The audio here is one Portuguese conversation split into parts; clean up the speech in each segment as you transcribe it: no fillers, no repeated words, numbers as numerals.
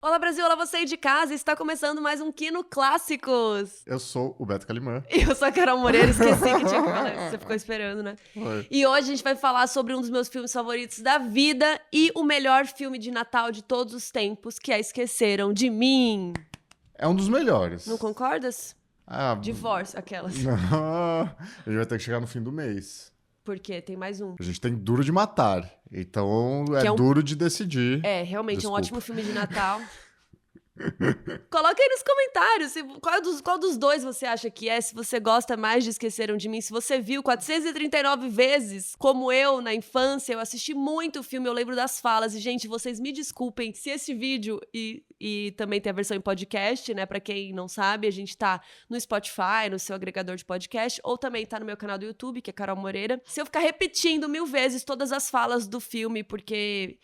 Olá Brasil, olá você aí de casa, está começando mais um Quino Clássicos. Eu sou o Beto Calimã. E eu sou a Carol Moreira, esqueci que tinha que falar isso, você ficou esperando, né? Oi. E hoje a gente vai falar sobre um dos meus filmes favoritos da vida e o melhor filme de Natal de todos os tempos, que é Esqueceram de Mim. É um dos melhores. Não concordas? Ah, Divórcio, aquelas. não. A gente vai ter que chegar no fim do mês. Porque tem mais um. A gente tem Duro de Matar. Então Que é um- duro de decidir. É, realmente é um Desculpa. ótimo filme de Natal. Coloca aí nos comentários qual dos dois você acha que é, se você gosta mais de Esqueceram de Mim, se você viu 439 vezes, como eu, na infância, eu assisti muito o filme, eu lembro das falas, e gente, vocês me desculpem se esse vídeo, e também tem a versão em podcast, né, pra quem não sabe, a gente tá no Spotify, no seu agregador de podcast, ou também tá no meu canal do YouTube, que é Carol Moreira, se eu ficar repetindo 1000 vezes todas as falas do filme, porque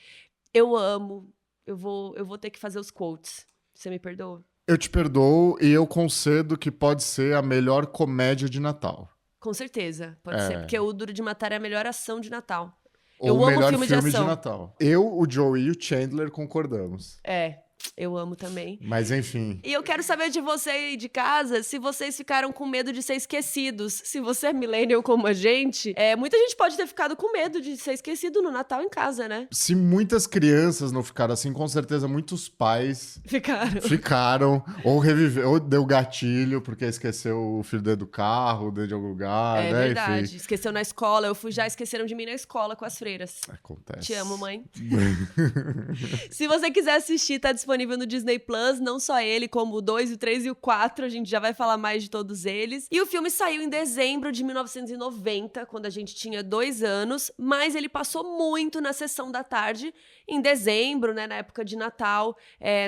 eu amo, eu vou ter que fazer os quotes. Você me perdoa? Eu te perdoo e eu concedo que pode ser a melhor comédia de Natal. Com certeza, pode ser. Porque o Duro de Matar é a melhor ação de Natal. Ou Eu o amo melhor filme de ação. Natal. Eu, o Joey e o Chandler concordamos. É, eu amo também. Mas enfim. E eu quero saber de você aí de casa, se vocês ficaram com medo de ser esquecidos. Se você é millennial como a gente, muita gente pode ter ficado com medo de ser esquecido no Natal em casa, né? Se muitas crianças não ficaram assim, com certeza muitos pais Ficaram. ou deu gatilho porque esqueceu o filho dentro do carro, dentro de algum lugar, É né? verdade. Enfim. Esqueceu na escola. Eu fui já Esqueceram de Mim na escola com as freiras. Acontece. Te amo, mãe. Se você quiser assistir, tá disponível no Disney Plus, não só ele, como o 2, o 3 e o 4, a gente já vai falar mais de todos eles. E o filme saiu em dezembro de 1990, quando a gente tinha 2 anos, mas ele passou muito na sessão da tarde, em dezembro, né, na época de Natal,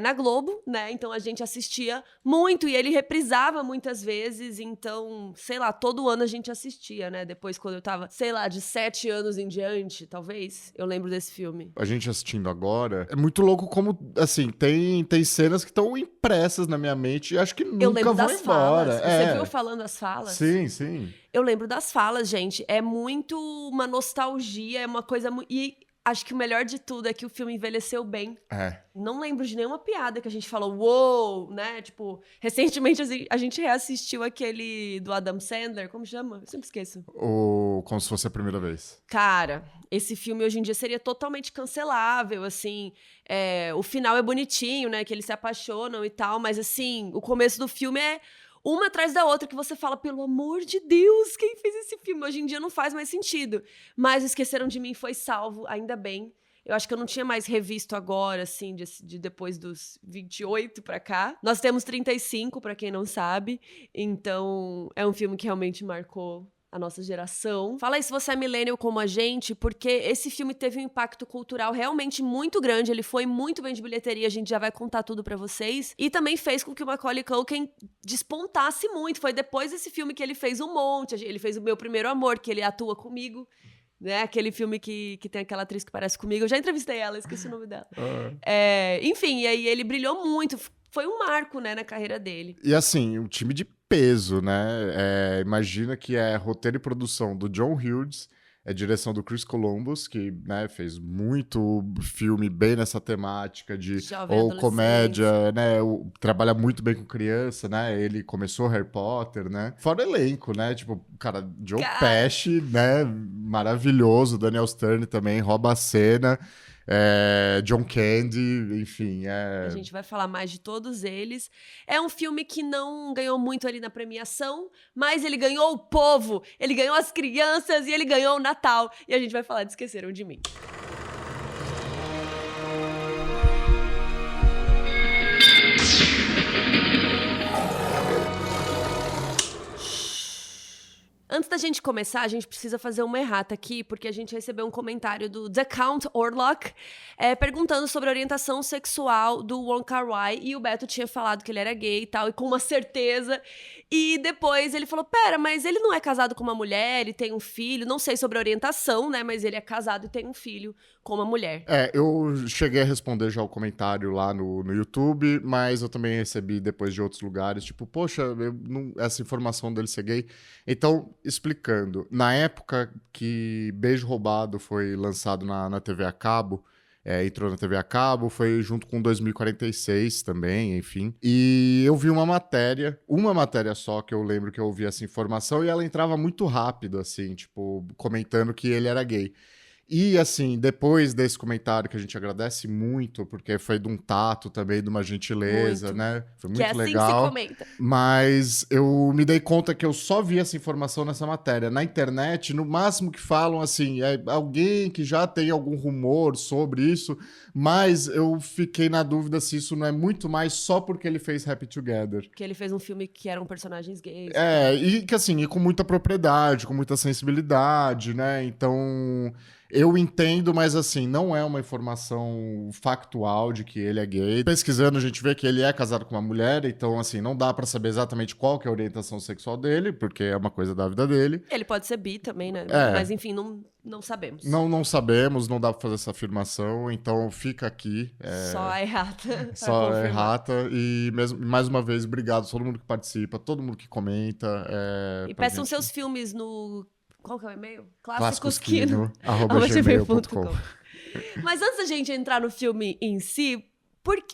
na Globo, né, então a gente assistia muito e ele reprisava muitas vezes, então, sei lá, todo ano a gente assistia, né, depois quando eu tava, sei lá, de 7 anos em diante, talvez, eu lembro desse filme. A gente assistindo agora, é muito louco como, assim, tem cenas que estão impressas na minha mente e acho que Eu nunca lembro vão das embora. falas. Você viu eu falando as falas? Sim, sim. Eu lembro das falas, gente. É muito uma nostalgia, é uma coisa muito. E acho que o melhor de tudo é que o filme envelheceu bem. É. Não lembro de nenhuma piada que a gente falou, uou, né? Tipo, recentemente a gente reassistiu aquele do Adam Sandler, como chama? Eu sempre esqueço. Ou como se fosse a primeira vez. Cara, esse filme hoje em dia seria totalmente cancelável, assim. O final é bonitinho, né? Que eles se apaixonam e tal, mas assim, o começo do filme é uma atrás da outra que você fala, pelo amor de Deus, quem fez esse filme? Hoje em dia não faz mais sentido. Mas Esqueceram de Mim foi salvo, ainda bem. Eu acho que eu não tinha mais revisto agora, assim, de depois dos 28 pra cá. Nós temos 35, pra quem não sabe. Então, é um filme que realmente marcou a nossa geração. Fala aí se você é millennial como a gente, porque esse filme teve um impacto cultural realmente muito grande, ele foi muito bem de bilheteria, a gente já vai contar tudo pra vocês, e também fez com que o Macaulay Culkin despontasse muito, foi depois desse filme que ele fez um monte, ele fez O Meu Primeiro Amor, que ele atua comigo, né, aquele filme que tem aquela atriz que parece comigo, eu já entrevistei ela, esqueci o nome dela. Enfim, e aí ele brilhou muito, foi um marco, né, na carreira dele. E assim, um time de peso, né? Imagina que é roteiro e produção do John Hughes, é direção do Chris Columbus, que, né, fez muito filme bem nessa temática de Jovem ou adolescente. comédia, né? Trabalha muito bem com criança, né? Ele começou Harry Potter, né? Fora o elenco, né? Tipo, cara, Joe Pesci, né? Maravilhoso, Daniel Stern também rouba a cena. John Candy, enfim. A gente vai falar mais de todos eles. É um filme que não ganhou muito ali na premiação, mas ele ganhou o povo, ele ganhou as crianças e ele ganhou o Natal. E a gente vai falar de Esqueceram de Mim. Antes da gente começar, a gente precisa fazer uma errata aqui, porque a gente recebeu um comentário do The Count Orlock perguntando sobre a orientação sexual do Wong Kar-wai, e o Beto tinha falado que ele era gay e tal, e com uma certeza, e depois ele falou, pera, mas ele não é casado com uma mulher, ele tem um filho, não sei sobre a orientação, né, mas ele é casado e tem um filho com uma mulher. Eu cheguei a responder já o comentário lá no YouTube, mas eu também recebi depois de outros lugares, tipo, poxa, essa informação dele ser gay. Então, explicando, na época que Beijo Roubado foi lançado na TV a cabo, entrou na TV a cabo, foi junto com 2046 também, enfim. E eu vi uma matéria só que eu lembro que eu ouvi essa informação e ela entrava muito rápido, assim, tipo, comentando que ele era gay. E, assim, depois desse comentário, que a gente agradece muito, porque foi de um tato também, de uma gentileza, Muito. né? Foi muito Que é assim legal. que se comenta. Mas eu me dei conta que eu só vi essa informação nessa matéria. Na internet, no máximo que falam, assim, é alguém que já tem algum rumor sobre isso, mas eu fiquei na dúvida se isso não é muito mais só porque ele fez Happy Together. Que ele fez um filme que eram personagens gays. E que assim, e com muita propriedade, com muita sensibilidade, né? Então, eu entendo, mas assim, não é uma informação factual de que ele é gay. Pesquisando, a gente vê que ele é casado com uma mulher, então assim, não dá pra saber exatamente qual que é a orientação sexual dele, porque é uma coisa da vida dele. Ele pode ser bi também, né? Mas enfim, não sabemos. Não sabemos, não dá pra fazer essa afirmação, então fica aqui. Só a errata. Só a errata. E mais uma vez, obrigado a todo mundo que participa, todo mundo que comenta. E peçam seus filmes no... Qual que é o e-mail? Classicosquino@gmail.com. Mas antes da gente entrar no filme em si,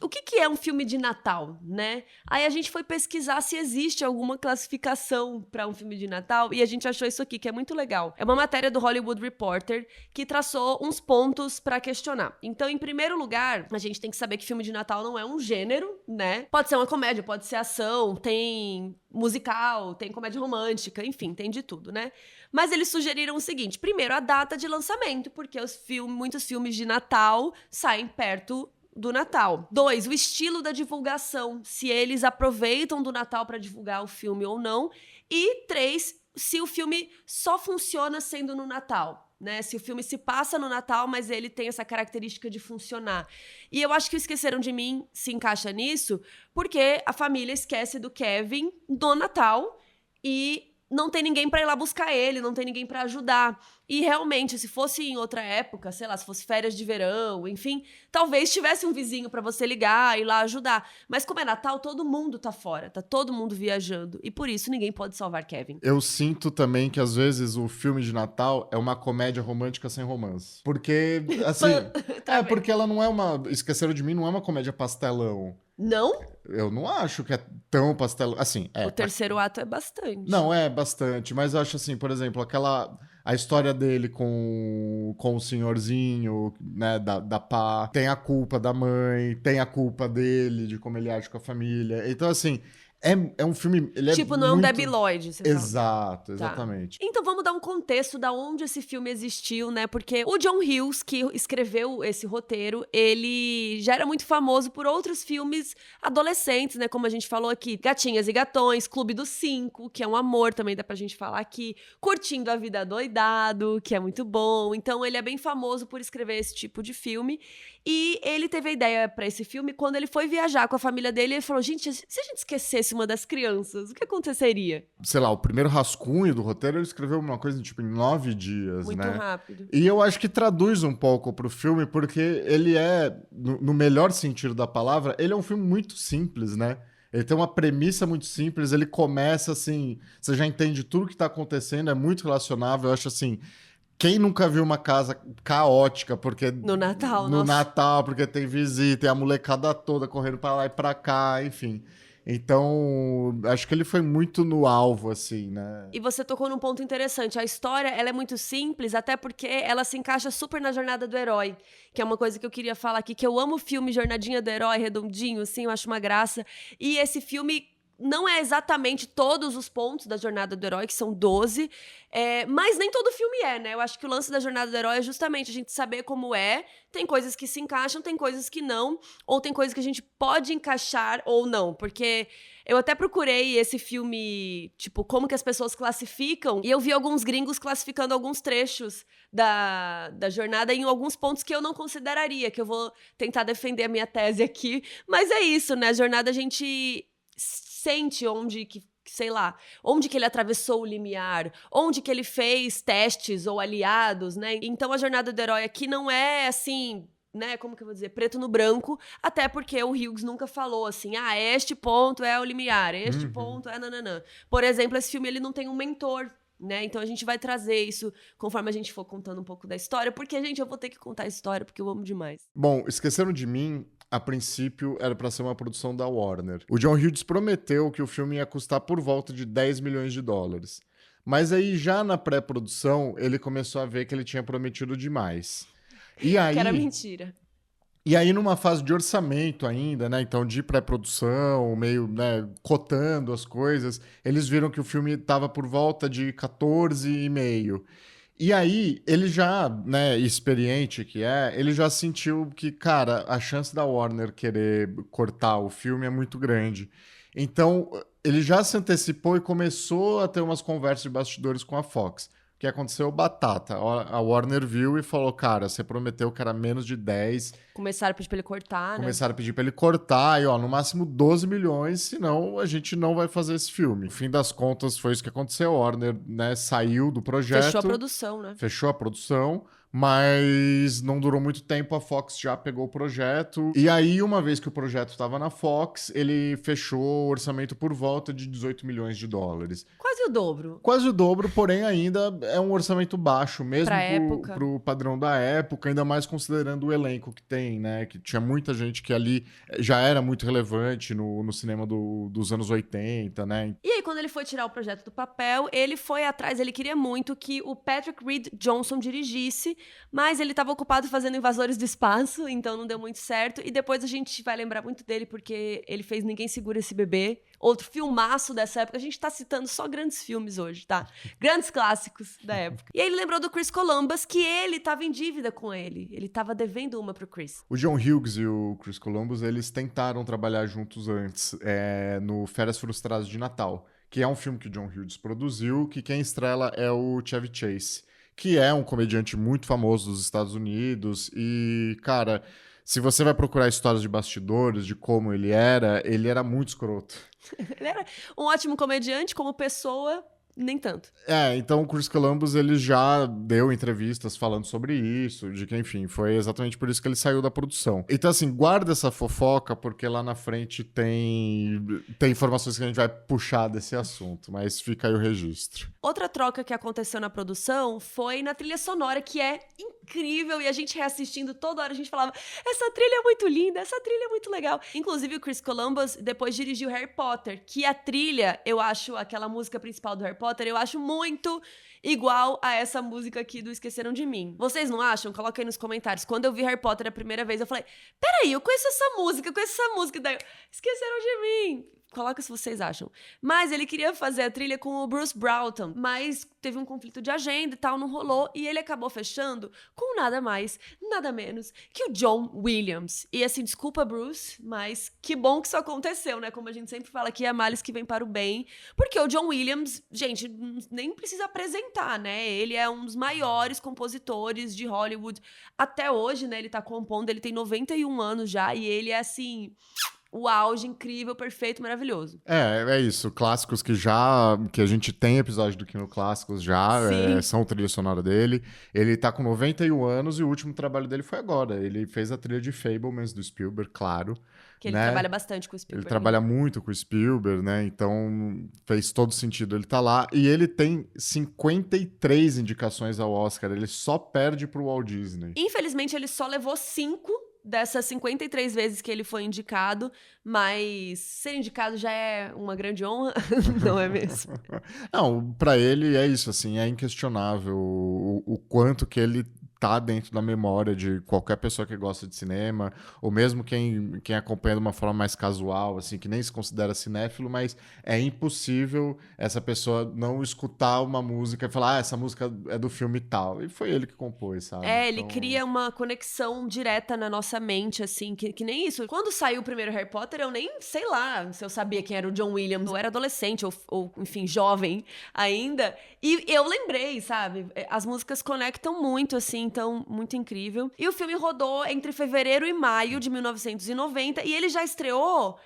o que é um filme de Natal, né? Aí a gente foi pesquisar se existe alguma classificação para um filme de Natal e a gente achou isso aqui, que é muito legal. É uma matéria do Hollywood Reporter que traçou uns pontos para questionar. Então, em primeiro lugar, a gente tem que saber que filme de Natal não é um gênero, né? Pode ser uma comédia, pode ser ação, tem musical, tem comédia romântica, enfim, tem de tudo, né? Mas eles sugeriram o seguinte: primeiro, a data de lançamento, porque muitos filmes de Natal saem perto do Natal. 2, o estilo da divulgação, se eles aproveitam do Natal para divulgar o filme ou não. E 3, se o filme só funciona sendo no Natal, né? Se o filme se passa no Natal, mas ele tem essa característica de funcionar. E eu acho que o Esqueceram de Mim se encaixa nisso, porque a família esquece do Kevin no Natal e não tem ninguém pra ir lá buscar ele, não tem ninguém pra ajudar. E realmente, se fosse em outra época, sei lá, se fosse férias de verão, enfim, talvez tivesse um vizinho pra você ligar e ir lá ajudar. Mas como é Natal, todo mundo tá fora, tá todo mundo viajando. E por isso ninguém pode salvar Kevin. Eu sinto também que às vezes o filme de Natal é uma comédia romântica sem romance. Porque, assim... porque ela não é uma... Esqueceram de Mim não é uma comédia pastelão. Não? Eu não acho que é tão pastelão. Assim, O terceiro ato é bastante. Não, é bastante. Mas eu acho assim, por exemplo, a história dele com o senhorzinho, né, da pá, tem a culpa da mãe, tem a culpa dele, de como ele age com a família. Então, assim, é um filme... Ele tipo, é não muito... é um Debi Lloyd, você fala. Exato, exatamente. Tá. Então vamos dar um contexto da onde esse filme existiu, né? Porque o John Hughes, que escreveu esse roteiro, ele já era muito famoso por outros filmes adolescentes, né? Como a gente falou aqui, Gatinhas e Gatões, Clube dos Cinco, que é um amor, também dá pra gente falar aqui, Curtindo a Vida Doidado, que é muito bom. Então ele é bem famoso por escrever esse tipo de filme. E ele teve a ideia pra esse filme quando ele foi viajar com a família dele. Ele falou, gente, se a gente esquecesse uma das crianças, o que aconteceria? Sei lá, o primeiro rascunho do roteiro ele escreveu uma coisa tipo em 9 dias, muito né? Muito rápido. E eu acho que traduz um pouco pro filme, porque ele é, no melhor sentido da palavra, ele é um filme muito simples, né? Ele tem uma premissa muito simples, ele começa assim, você já entende tudo que tá acontecendo, é muito relacionável, eu acho assim... Quem nunca viu uma casa caótica, porque... No Natal, No Natal, porque tem visita, e a molecada toda correndo pra lá e pra cá, enfim. Então, acho que ele foi muito no alvo, assim, né? E você tocou num ponto interessante. A história, ela é muito simples, até porque ela se encaixa super na jornada do herói, que é uma coisa que eu queria falar aqui, que eu amo o filme Jornadinha do Herói, redondinho, assim, eu acho uma graça. E esse filme... não é exatamente todos os pontos da jornada do herói, que são 12, mas nem todo filme é, né? Eu acho que o lance da jornada do herói é justamente a gente saber como é. Tem coisas que se encaixam, tem coisas que não, ou tem coisas que a gente pode encaixar ou não, porque eu até procurei esse filme, tipo, como que as pessoas classificam, e eu vi alguns gringos classificando alguns trechos da jornada em alguns pontos que eu não consideraria, que eu vou tentar defender a minha tese aqui, mas é isso, né? A jornada a gente... sente onde que, sei lá, onde que ele atravessou o limiar, onde que ele fez testes ou aliados, né? Então a jornada do herói aqui não é assim, né, como que eu vou dizer, preto no branco, até porque o Hughes nunca falou assim, este ponto é o limiar, este ponto é nananã. Por exemplo, esse filme ele não tem um mentor, né? Então a gente vai trazer isso conforme a gente for contando um pouco da história, porque, gente, eu vou ter que contar a história, porque eu amo demais. Bom, Esqueceram de Mim, a princípio, era para ser uma produção da Warner. O John Hughes prometeu que o filme ia custar por volta de 10 milhões de dólares. Mas aí, já na pré-produção, ele começou a ver que ele tinha prometido demais. E aí, Que era mentira. E aí, numa fase de orçamento ainda, né? Então, de pré-produção, meio, né, cotando as coisas, eles viram que o filme estava por volta de 14,5. E aí, ele já, né, experiente que é, ele já sentiu que, cara, a chance da Warner querer cortar o filme é muito grande. Então, ele já se antecipou e começou a ter umas conversas de bastidores com a Fox. O que aconteceu? Batata. A Warner viu e falou, cara, você prometeu que era menos de 10. Começaram a pedir pra ele cortar, né? Começaram a pedir pra ele cortar e, ó, no máximo 12 milhões, senão a gente não vai fazer esse filme. No fim das contas, foi isso que aconteceu. A Warner, né, saiu do projeto. Fechou a produção, né? Fechou a produção, mas não durou muito tempo, a Fox já pegou o projeto. E aí, uma vez que o projeto estava na Fox, ele fechou o orçamento por volta de 18 milhões de dólares. Quase o dobro. Quase o dobro, porém ainda é um orçamento baixo, mesmo Pra época. pro padrão da época, ainda mais considerando o elenco que tem, né? Que tinha muita gente que ali já era muito relevante no cinema dos anos 80, né? E aí, quando ele foi tirar o projeto do papel, ele foi atrás, ele queria muito que o Patrick Reed Johnson dirigisse, mas ele estava ocupado fazendo Invasores do Espaço, então não deu muito certo. E depois a gente vai lembrar muito dele, porque ele fez Ninguém Segura Esse Bebê, outro filmaço dessa época. A gente tá citando só grandes filmes hoje, tá? Grandes clássicos da época. E aí ele lembrou do Chris Columbus, que ele tava em dívida com ele. Ele tava devendo uma pro Chris. O John Hughes e o Chris Columbus, eles tentaram trabalhar juntos antes, no Férias Frustradas de Natal, que é um filme que o John Hughes produziu, que quem estrela é o Chevy Chase, que é um comediante muito famoso dos Estados Unidos e, cara, se você vai procurar histórias de bastidores, de como ele era muito escroto. Ele era um ótimo comediante, como pessoa, nem tanto. Então o Chris Columbus, ele já deu entrevistas falando sobre isso, de que, enfim, foi exatamente por isso que ele saiu da produção. Então, assim, guarda essa fofoca, porque lá na frente tem informações que a gente vai puxar desse assunto, mas fica aí o registro. Outra troca que aconteceu na produção foi na trilha sonora, que é incrível, e a gente reassistindo toda hora, a gente falava, essa trilha é muito linda, essa trilha é muito legal. Inclusive, o Chris Columbus depois dirigiu Harry Potter, que a trilha, eu acho, aquela música principal do Harry Potter, eu acho muito igual a essa música aqui do Esqueceram de Mim. Vocês não acham? Coloca aí nos comentários. Quando eu vi Harry Potter a primeira vez, eu falei, peraí, eu conheço essa música, daí eu, Esqueceram de Mim. Coloca se vocês acham. Mas ele queria fazer a trilha com o Bruce Broughton, mas teve um conflito de agenda e tal, não rolou, e ele acabou fechando com nada mais, nada menos que o John Williams. E assim, desculpa, Bruce, mas que bom que isso aconteceu, né? Como a gente sempre fala aqui, é males que vem para o bem, porque o John Williams, gente, nem precisa apresentar, né? Ele é um dos maiores compositores de Hollywood até hoje, né? Ele tá compondo, ele tem 91 anos já, e ele é assim, o auge, incrível, perfeito, maravilhoso. É isso. Clássicos que a gente tem episódio do Kino Clássicos já, são trilha sonora dele. Ele tá com 91 anos e o último trabalho dele foi agora. Ele fez a trilha de Fabelmans do Spielberg, claro. Que ele trabalha bastante com o Spielberg. Ele trabalha muito com o Spielberg, né? Então fez todo sentido ele tá lá. E ele tem 53 indicações ao Oscar. Ele só perde pro Walt Disney. Infelizmente, ele só levou 5 dessas 53 vezes que ele foi indicado, mas ser indicado já é uma grande honra, não é mesmo? Não, pra ele é isso, assim, é inquestionável o quanto que ele tá dentro da memória de qualquer pessoa que gosta de cinema, ou mesmo quem acompanha de uma forma mais casual, assim, que nem se considera cinéfilo, mas é impossível essa pessoa não escutar uma música e falar, essa música é do filme tal. E foi ele que compôs, sabe? Ele cria uma conexão direta na nossa mente, assim, que nem isso. Quando saiu o primeiro Harry Potter, eu nem, sei lá, se eu sabia quem era o John Williams. Eu era adolescente, ou enfim, jovem ainda. E eu lembrei, sabe? As músicas conectam muito, assim, então, muito incrível. E o filme rodou entre fevereiro e maio de 1990, e ele já estreou,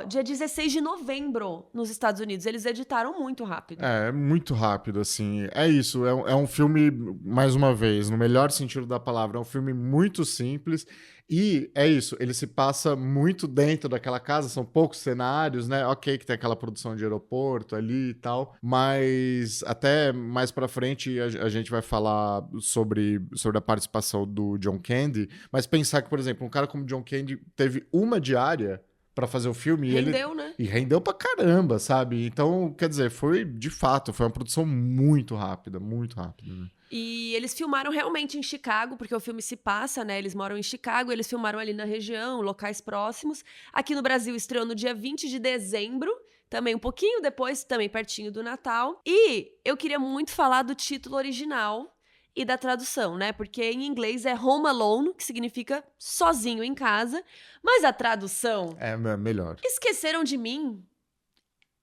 dia 16 de novembro nos Estados Unidos. Eles editaram muito rápido. Muito rápido, assim. É isso, é um filme, mais uma vez, no melhor sentido da palavra, é um filme muito simples. E é isso, ele se passa muito dentro daquela casa, são poucos cenários, né? Ok, que tem aquela produção de aeroporto ali e tal, mas até mais pra frente a gente vai falar sobre a participação do John Candy, mas pensar que, por exemplo, um cara como John Candy teve uma diária pra fazer o filme Rendeu, né? e rendeu pra caramba, sabe? Então, quer dizer, foi de fato, foi uma produção muito rápida, né? E eles filmaram realmente em Chicago, porque o filme se passa, né? Eles moram em Chicago, eles filmaram ali na região, locais próximos. Aqui no Brasil estreou no dia 20 de dezembro, também um pouquinho depois, também pertinho do Natal. E eu queria muito falar do título original e da tradução, né? Porque em inglês é Home Alone, que significa sozinho em casa, mas a tradução... É melhor. Esqueceram de Mim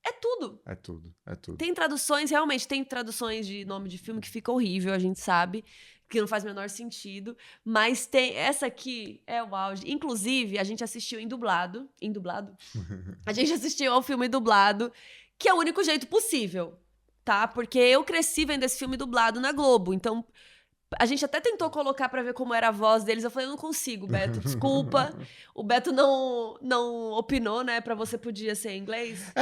é tudo. É tudo. Tem traduções, realmente, tem traduções de nome de filme que fica horrível, a gente sabe, que não faz o menor sentido, mas tem essa aqui é o auge. Inclusive, a gente assistiu em dublado. A gente assistiu ao filme dublado, que é o único jeito possível, tá? Porque eu cresci vendo esse filme dublado na Globo, então a gente até tentou colocar pra ver como era a voz deles. Eu falei, eu não consigo, Beto, desculpa. O Beto não opinou, né? Pra você podia ser em inglês.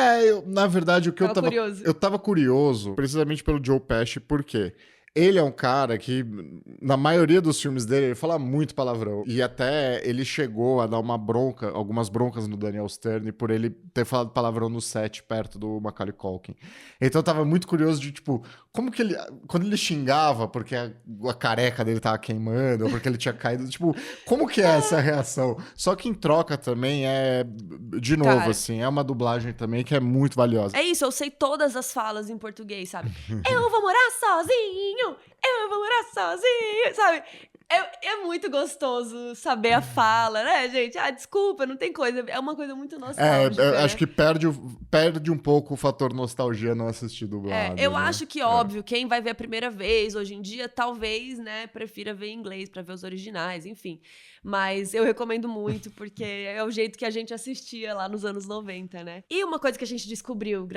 Na verdade, o que eu tava curioso, precisamente pelo Joe Pesci, por quê? Ele é um cara que, na maioria dos filmes dele, ele fala muito palavrão. E até ele chegou a dar algumas broncas no Daniel Stern por ele ter falado palavrão no set, perto do Macaulay Culkin. Então eu tava muito curioso de, tipo, como que ele... Quando ele xingava porque a careca dele tava queimando, ou porque ele tinha caído, tipo, como que é essa reação? Só que em troca também de novo, cara, assim, é uma dublagem também que é muito valiosa. É isso, eu sei todas as falas em português, sabe? Eu vou morar sozinho! Eu vou morar sozinho, sabe? É muito gostoso saber a fala, né, gente? Desculpa, não tem coisa. É uma coisa muito nostálgica. Né? Acho que perde um pouco o fator nostalgia não assistir dublado. Eu acho que, óbvio, quem vai ver a primeira vez, hoje em dia, talvez, né, prefira ver em inglês pra ver os originais, enfim. Mas eu recomendo muito, porque é o jeito que a gente assistia lá nos anos 90, né? E uma coisa que a gente descobriu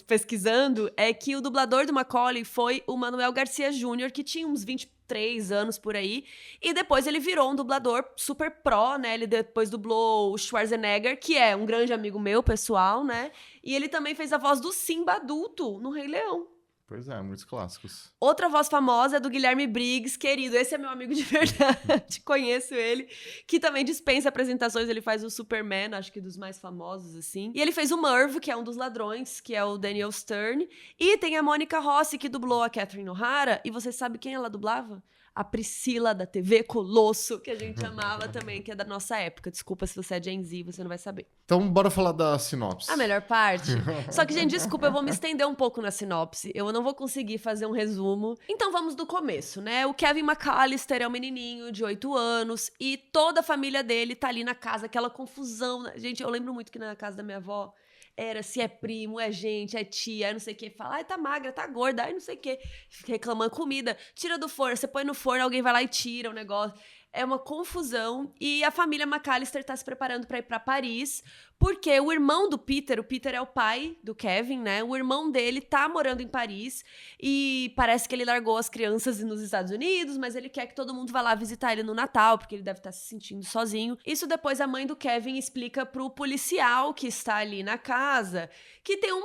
pesquisando, é que o dublador do Macaulay foi o Manuel Garcia Júnior, que tinha uns 23 anos por aí, e depois ele virou um dublador super pró, né? Ele depois dublou o Schwarzenegger, que é um grande amigo meu, pessoal, né? E ele também fez a voz do Simba adulto no Rei Leão. Pois é, muitos clássicos. Outra voz famosa é do Guilherme Briggs, querido. Esse é meu amigo de verdade, conheço ele, que também dispensa apresentações. Ele faz o Superman, acho que dos mais famosos, assim. E ele fez o Merv, que é um dos ladrões, que é o Daniel Stern. E tem a Mônica Rossi, que dublou a Catherine O'Hara. E você sabe quem ela dublava? A Priscila, da TV Colosso, que a gente amava também, que é da nossa época. Desculpa se você é Gen Z, você não vai saber. Então, bora falar da sinopse. A melhor parte. Só que, gente, desculpa, eu vou me estender um pouco na sinopse. Eu não vou conseguir fazer um resumo. Então, vamos do começo, né? O Kevin McAllister é um menininho de 8 anos e toda a família dele tá ali na casa, aquela confusão. Gente, eu lembro muito que na casa da minha avó era se é primo, é gente, é tia, é não sei o que. Fala, ai, tá magra, tá gorda, ai, não sei o que. Reclamando comida. Tira do forno, você põe no forno, alguém vai lá e tira o negócio. É uma confusão. E a família McAllister tá se preparando pra ir pra Paris, porque o irmão do Peter, o Peter é o pai do Kevin, né? O irmão dele tá morando em Paris e parece que ele largou as crianças nos Estados Unidos, mas ele quer que todo mundo vá lá visitar ele no Natal, porque ele deve estar se sentindo sozinho. Isso depois a mãe do Kevin explica pro policial que está ali na casa, que tem um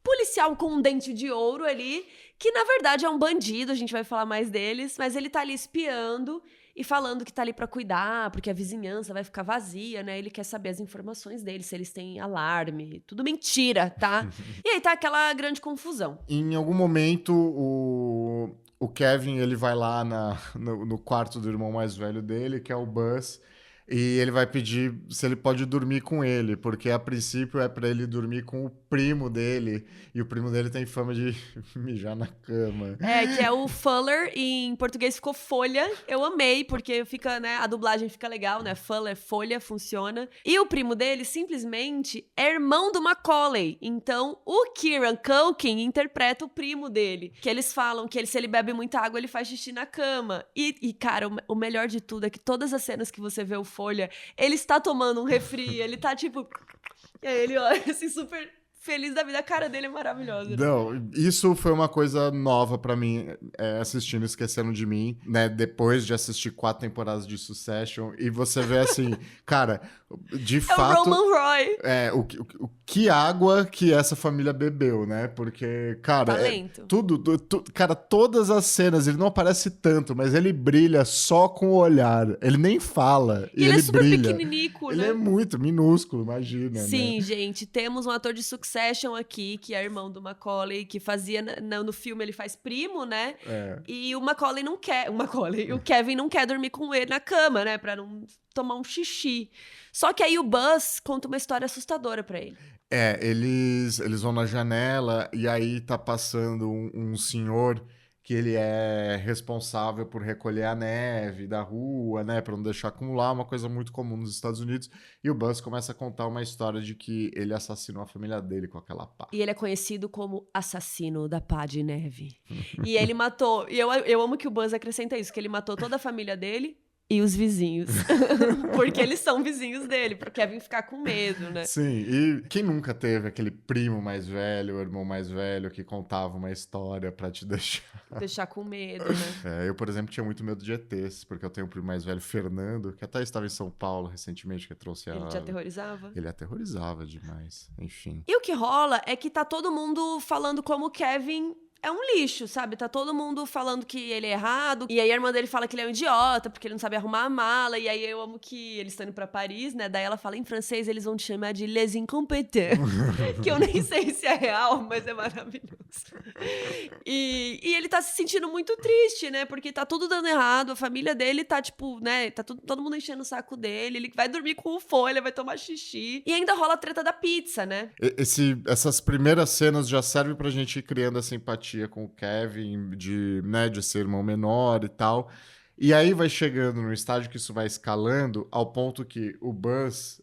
policial com um dente de ouro ali, que na verdade é um bandido, a gente vai falar mais deles, mas ele tá ali espiando e falando que tá ali pra cuidar, porque a vizinhança vai ficar vazia, né? Ele quer saber as informações deles, se eles têm alarme. Tudo mentira, tá? E aí tá aquela grande confusão. Em algum momento, o Kevin, ele vai lá no quarto do irmão mais velho dele, que é o Buzz, e ele vai pedir se ele pode dormir com ele, porque a princípio é pra ele dormir com o primo dele, e o primo dele tem fama de mijar na cama. Que é o Fuller, e em português ficou Folha. Eu amei, porque fica, né, a dublagem fica legal, né? Fuller, Folha, funciona. E o primo dele, simplesmente, é irmão do Macaulay. Então, o Kieran Culkin interpreta o primo dele. Que eles falam que se ele bebe muita água, ele faz xixi na cama. E cara, o melhor de tudo é que todas as cenas que você vê o Folha, ele está tomando um refri, ele tá tipo... E aí ele olha assim, super feliz da vida. A cara dele é maravilhosa. Não, isso foi uma coisa nova pra mim, assistindo Esqueceram de Mim, né? Depois de assistir 4 temporadas de Succession, e você vê assim, cara, de fato... É o Roman Roy. O que água que essa família bebeu, né? Porque, cara... Talento. Cara, todas as cenas, ele não aparece tanto, mas ele brilha só com o olhar. Ele nem fala, e ele é super brilha. pequeninico, Ele né? é muito minúsculo, imagina, Sim, né? gente, temos um ator de Succession aqui, que é irmão do Macaulay, que fazia no filme, ele faz primo, né? E o Macaulay não quer, o Kevin não quer dormir com ele na cama, né? Pra não tomar um xixi. Só que aí o Buzz conta uma história assustadora pra ele. Eles vão na janela e aí tá passando um senhor que ele é responsável por recolher a neve da rua, né, para não deixar acumular, uma coisa muito comum nos Estados Unidos. E o Buzz começa a contar uma história de que ele assassinou a família dele com aquela pá. E ele é conhecido como assassino da pá de neve. E ele matou... E eu amo que o Buzz acrescenta isso, que ele matou toda a família dele e os vizinhos. Porque eles são vizinhos dele, pro Kevin ficar com medo, né? Sim, e quem nunca teve aquele primo mais velho, o irmão mais velho, que contava uma história pra te deixar com medo, né? Eu, por exemplo, tinha muito medo de ETs, porque eu tenho um primo mais velho, Fernando, que até estava em São Paulo recentemente, que trouxe Ele te aterrorizava? Ele aterrorizava demais, enfim. E o que rola é que tá todo mundo falando como o Kevin é um lixo, sabe? Tá todo mundo falando que ele é errado. E aí a irmã dele fala que ele é um idiota, porque ele não sabe arrumar a mala. E aí eu amo que eles estão indo pra Paris, né? Daí ela fala em francês, eles vão te chamar de les incompetents. Que eu nem sei se é real, mas é maravilhoso. E ele tá se sentindo muito triste, né? Porque tá tudo dando errado. A família dele tá, tipo, né? Tá todo mundo enchendo o saco dele. Ele vai dormir com o folha, vai tomar xixi. E ainda rola a treta da pizza, né? Essas primeiras cenas já servem pra gente ir criando a simpatia com o Kevin, de ser irmão menor e tal. E aí vai chegando no estágio que isso vai escalando ao ponto que o Buzz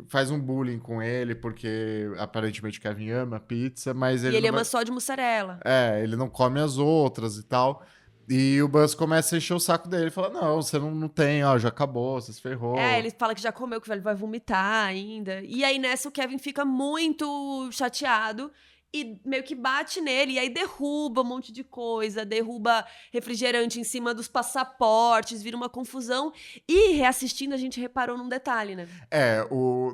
faz um bullying com ele, porque aparentemente o Kevin ama pizza, mas ele ama só de mussarela. Ele não come as outras e tal. E o Buzz começa a encher o saco dele. Fala, não, você não tem, ó, já acabou, você se ferrou. Ele fala que já comeu, que ele vai vomitar ainda. E aí nessa o Kevin fica muito chateado e meio que bate nele, e aí derruba um monte de coisa, derruba refrigerante em cima dos passaportes, vira uma confusão. E reassistindo, a gente reparou num detalhe, né?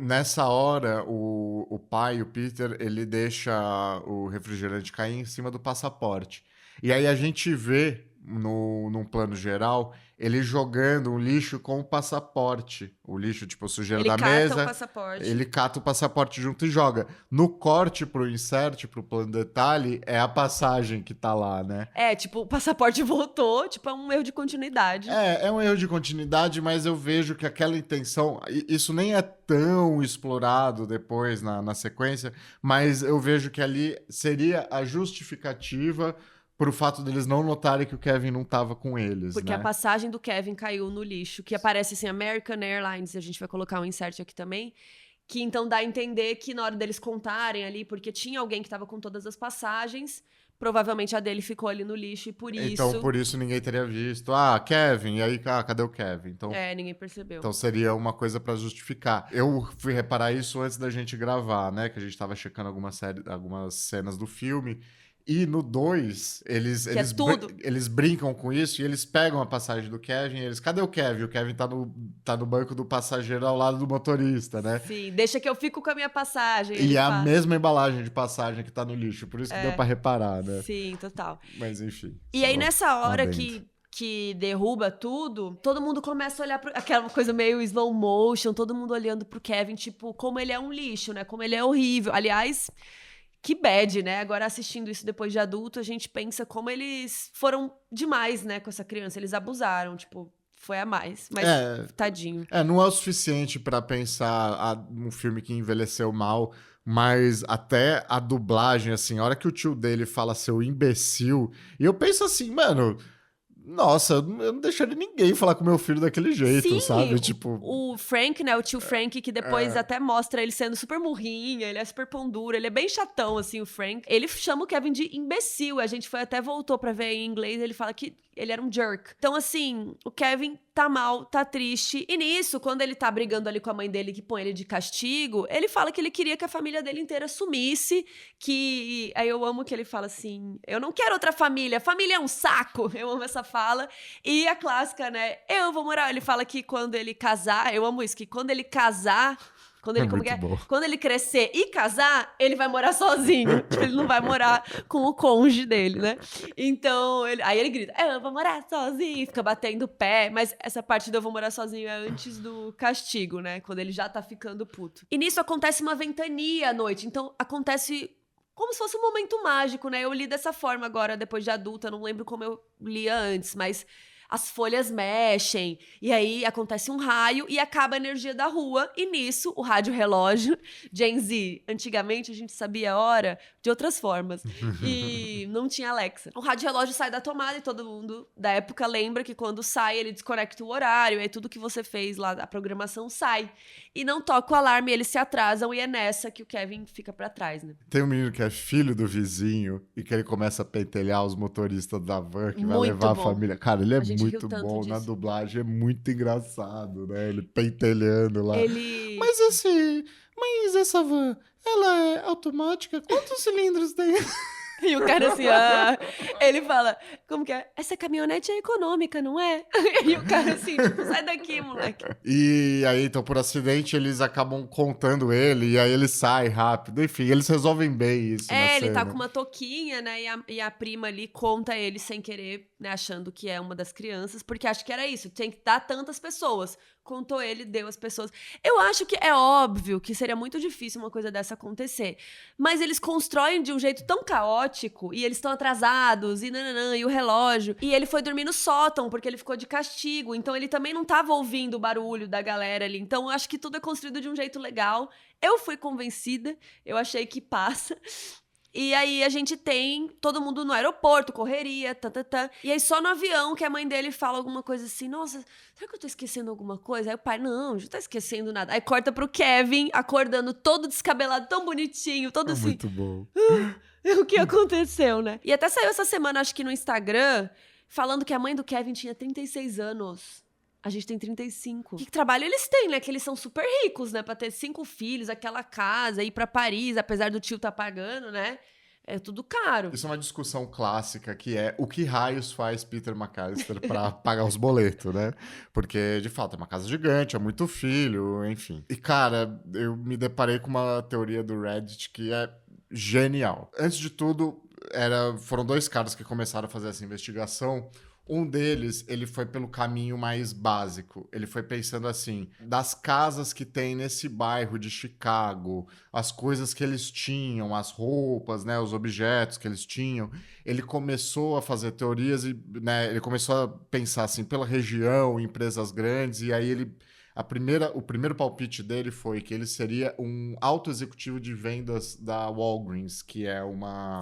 Nessa hora, o pai, o Peter, ele deixa o refrigerante cair em cima do passaporte. E aí a gente vê, num plano geral, ele jogando um lixo com o passaporte. O lixo, tipo, sujeira da mesa. Ele cata o passaporte. Ele cata o passaporte junto e joga. No corte pro insert, pro plano detalhe, é a passagem que tá lá, né? Tipo, o passaporte voltou, tipo, é um erro de continuidade. É um erro de continuidade, mas eu vejo que aquela intenção... Isso nem é tão explorado depois na sequência, mas eu vejo que ali seria a justificativa pro fato deles não notarem que o Kevin não tava com eles, Porque né? a passagem do Kevin caiu no lixo, que aparece assim, American Airlines, a gente vai colocar um insert aqui também, que então dá a entender que na hora deles contarem ali, porque tinha alguém que tava com todas as passagens, provavelmente a dele ficou ali no lixo e por isso... Então, por isso ninguém teria visto. Kevin, e aí, cadê o Kevin? Então, ninguém percebeu. Então seria uma coisa pra justificar. Eu fui reparar isso antes da gente gravar, né? Que a gente tava checando algumas cenas do filme. E no 2, eles brincam com isso e eles pegam a passagem do Kevin e eles... Cadê o Kevin? O Kevin tá no banco do passageiro ao lado do motorista, né? Sim, deixa que eu fico com a minha passagem. E é a mesma embalagem de passagem que tá no lixo. Por isso que deu pra reparar, né? Sim, total. Mas enfim. E aí nessa hora que derruba tudo, todo mundo começa a olhar pra aquela coisa meio slow motion, todo mundo olhando pro Kevin, tipo, como ele é um lixo, né? Como ele é horrível. Aliás... Que bad, né? Agora, assistindo isso depois de adulto, a gente pensa como eles foram demais, né, com essa criança. Eles abusaram, tipo, foi a mais. Mas, tadinho. Não é o suficiente pra pensar um filme que envelheceu mal, mas até a dublagem, assim, a hora que o tio dele fala seu imbecil, e eu penso assim, mano... Nossa, eu não deixaria ninguém falar com meu filho daquele jeito, Sim, sabe? Tipo... O Frank, né? O tio Frank, que depois até mostra ele sendo super murrinha, ele é super pão duro, ele é bem chatão, assim, o Frank. Ele chama o Kevin de imbecil. A gente voltou pra ver em inglês, ele fala que ele era um jerk. Então, assim, o Kevin tá mal, tá triste. E nisso, quando ele tá brigando ali com a mãe dele, que põe ele de castigo, ele fala que ele queria que a família dele inteira sumisse, que... Aí eu amo que ele fala assim, eu não quero outra família é um saco. Eu amo essa fala. E a clássica, né, eu vou morar... Ele fala que quando ele casar, eu amo isso, que quando ele casar... Quando ele, quando ele crescer e casar, ele vai morar sozinho. Ele não vai morar com o cônjuge dele, né? Então, aí ele grita, eu vou morar sozinho, fica batendo o pé. Mas essa parte do eu vou morar sozinho é antes do castigo, né? Quando ele já tá ficando puto. E nisso acontece uma ventania à noite. Então, acontece como se fosse um momento mágico, né? Eu li dessa forma agora, depois de adulta. Não lembro como eu lia antes, mas... As folhas mexem, e aí acontece um raio e acaba a energia da rua. E nisso, o rádio relógio, Gen Z, antigamente a gente sabia a hora de outras formas. E não tinha Alexa. O rádio relógio sai da tomada e todo mundo da época lembra que quando sai, ele desconecta o horário, e aí tudo que você fez lá, a programação sai. E não toca o alarme, eles se atrasam, e é nessa que o Kevin fica pra trás, né? Tem um menino que é filho do vizinho e que ele começa a pentelhar os motoristas da van que vai Muito levar bom. a família. Cara, ele é A gente muito riu tanto bom na disso. dublagem, é muito engraçado, né? Ele pentelhando lá. Ele... Mas essa van, ela é automática? Quantos cilindros tem? E o cara assim, ele fala, como que é? Essa caminhonete é econômica, não é? E o cara assim, tipo, sai daqui, moleque. E aí, então, por acidente, eles acabam contando ele, e aí ele sai rápido. Enfim, eles resolvem bem isso na Ele tá cena. com uma touquinha, né? E a prima ali conta ele sem querer, né? Achando que é uma das crianças, porque acho que era isso. Tem que dar tantas pessoas. Contou ele, deu as pessoas. Eu acho que é óbvio que seria muito difícil uma coisa dessa acontecer. Mas eles constroem de um jeito tão caótico, e eles estão atrasados, e nananã, e o relógio. E ele foi dormir no sótão, porque ele ficou de castigo. Então ele também não tava ouvindo o barulho da galera ali. Então eu acho que tudo é construído de um jeito legal. Eu fui convencida, eu achei que passa. E aí a gente tem todo mundo no aeroporto, correria, E aí só no avião que a mãe dele fala alguma coisa assim, nossa, será que eu tô esquecendo alguma coisa? Aí o pai, não tá esquecendo nada. Aí corta pro Kevin, acordando todo descabelado, tão bonitinho, todo assim. Muito bom. O que aconteceu, né? E até saiu essa semana, acho que no Instagram, falando que a mãe do Kevin tinha 36 anos. A gente tem 35. Que trabalho eles têm, né? Que eles são super ricos, né? Pra ter 5 filhos, aquela casa, ir pra Paris, apesar do tio tá pagando, né? É tudo caro. Isso é uma discussão clássica, que é o que raios faz Peter McAllister pra pagar os boletos, né? Porque, de fato, é uma casa gigante, é muito filho, enfim. E, cara, eu me deparei com uma teoria do Reddit que é genial. Antes de tudo, foram 2 caras que começaram a fazer essa investigação. Um deles, ele foi pelo caminho mais básico. Ele foi pensando assim, das casas que tem nesse bairro de Chicago, as coisas que eles tinham, as roupas, né, os objetos que eles tinham. Ele começou a fazer teorias e, né, ele começou a pensar assim, pela região, empresas grandes, e aí o primeiro palpite dele foi que ele seria um alto executivo de vendas da Walgreens, que é uma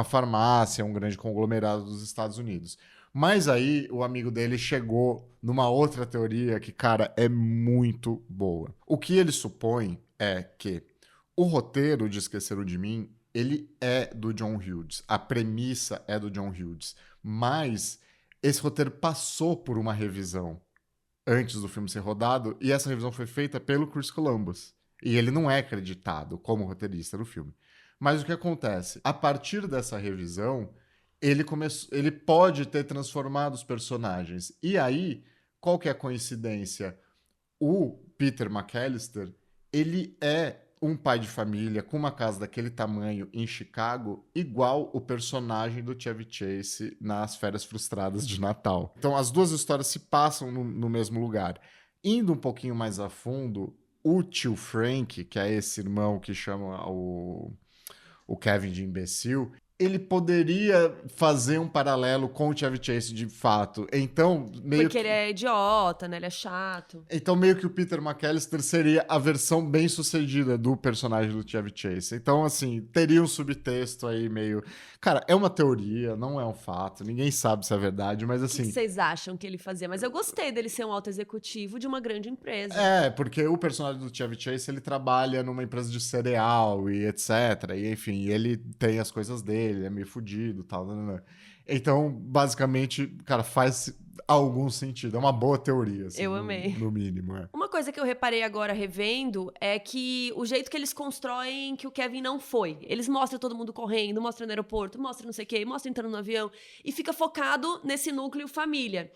farmácia, um grande conglomerado dos Estados Unidos. Mas aí o amigo dele chegou numa outra teoria que, cara, é muito boa. O que ele supõe é que o roteiro de Esqueceram de Mim, ele é do John Hughes. A premissa é do John Hughes. Mas esse roteiro passou por uma revisão antes do filme ser rodado, e essa revisão foi feita pelo Chris Columbus. E ele não é acreditado como roteirista do filme. Mas o que acontece? A partir dessa revisão, ele pode ter transformado os personagens. E aí, qual que é a coincidência? O Peter McAllister, ele é um pai de família com uma casa daquele tamanho em Chicago, igual o personagem do Chevy Chase nas Férias Frustradas de Natal. Então, as duas histórias se passam no mesmo lugar. Indo um pouquinho mais a fundo, o tio Frank, que é esse irmão que chama o Kevin de imbecil, ele poderia fazer um paralelo com o Chevy Chase de fato. Então, Porque ele é idiota, né? Ele é chato. Então, meio que o Peter McAllister seria a versão bem-sucedida do personagem do Chevy Chase. Então, assim, teria um subtexto aí meio... Cara, é uma teoria, não é um fato. Ninguém sabe se é verdade, mas assim... O que vocês acham que ele fazia? Mas eu gostei dele ser um alto executivo de uma grande empresa. É, porque o personagem do Chevy Chase, ele trabalha numa empresa de cereal e etc. E, enfim, ele tem as coisas dele. ele é meio fudido e tal. Então, basicamente, cara, faz algum sentido. É uma boa teoria, assim, Eu amei. No mínimo. Uma coisa que eu reparei agora revendo é que o jeito que eles constroem que o Kevin não foi. Eles mostram todo mundo correndo, mostram no aeroporto, mostram não sei o quê, mostram entrando no avião e fica focado nesse núcleo família.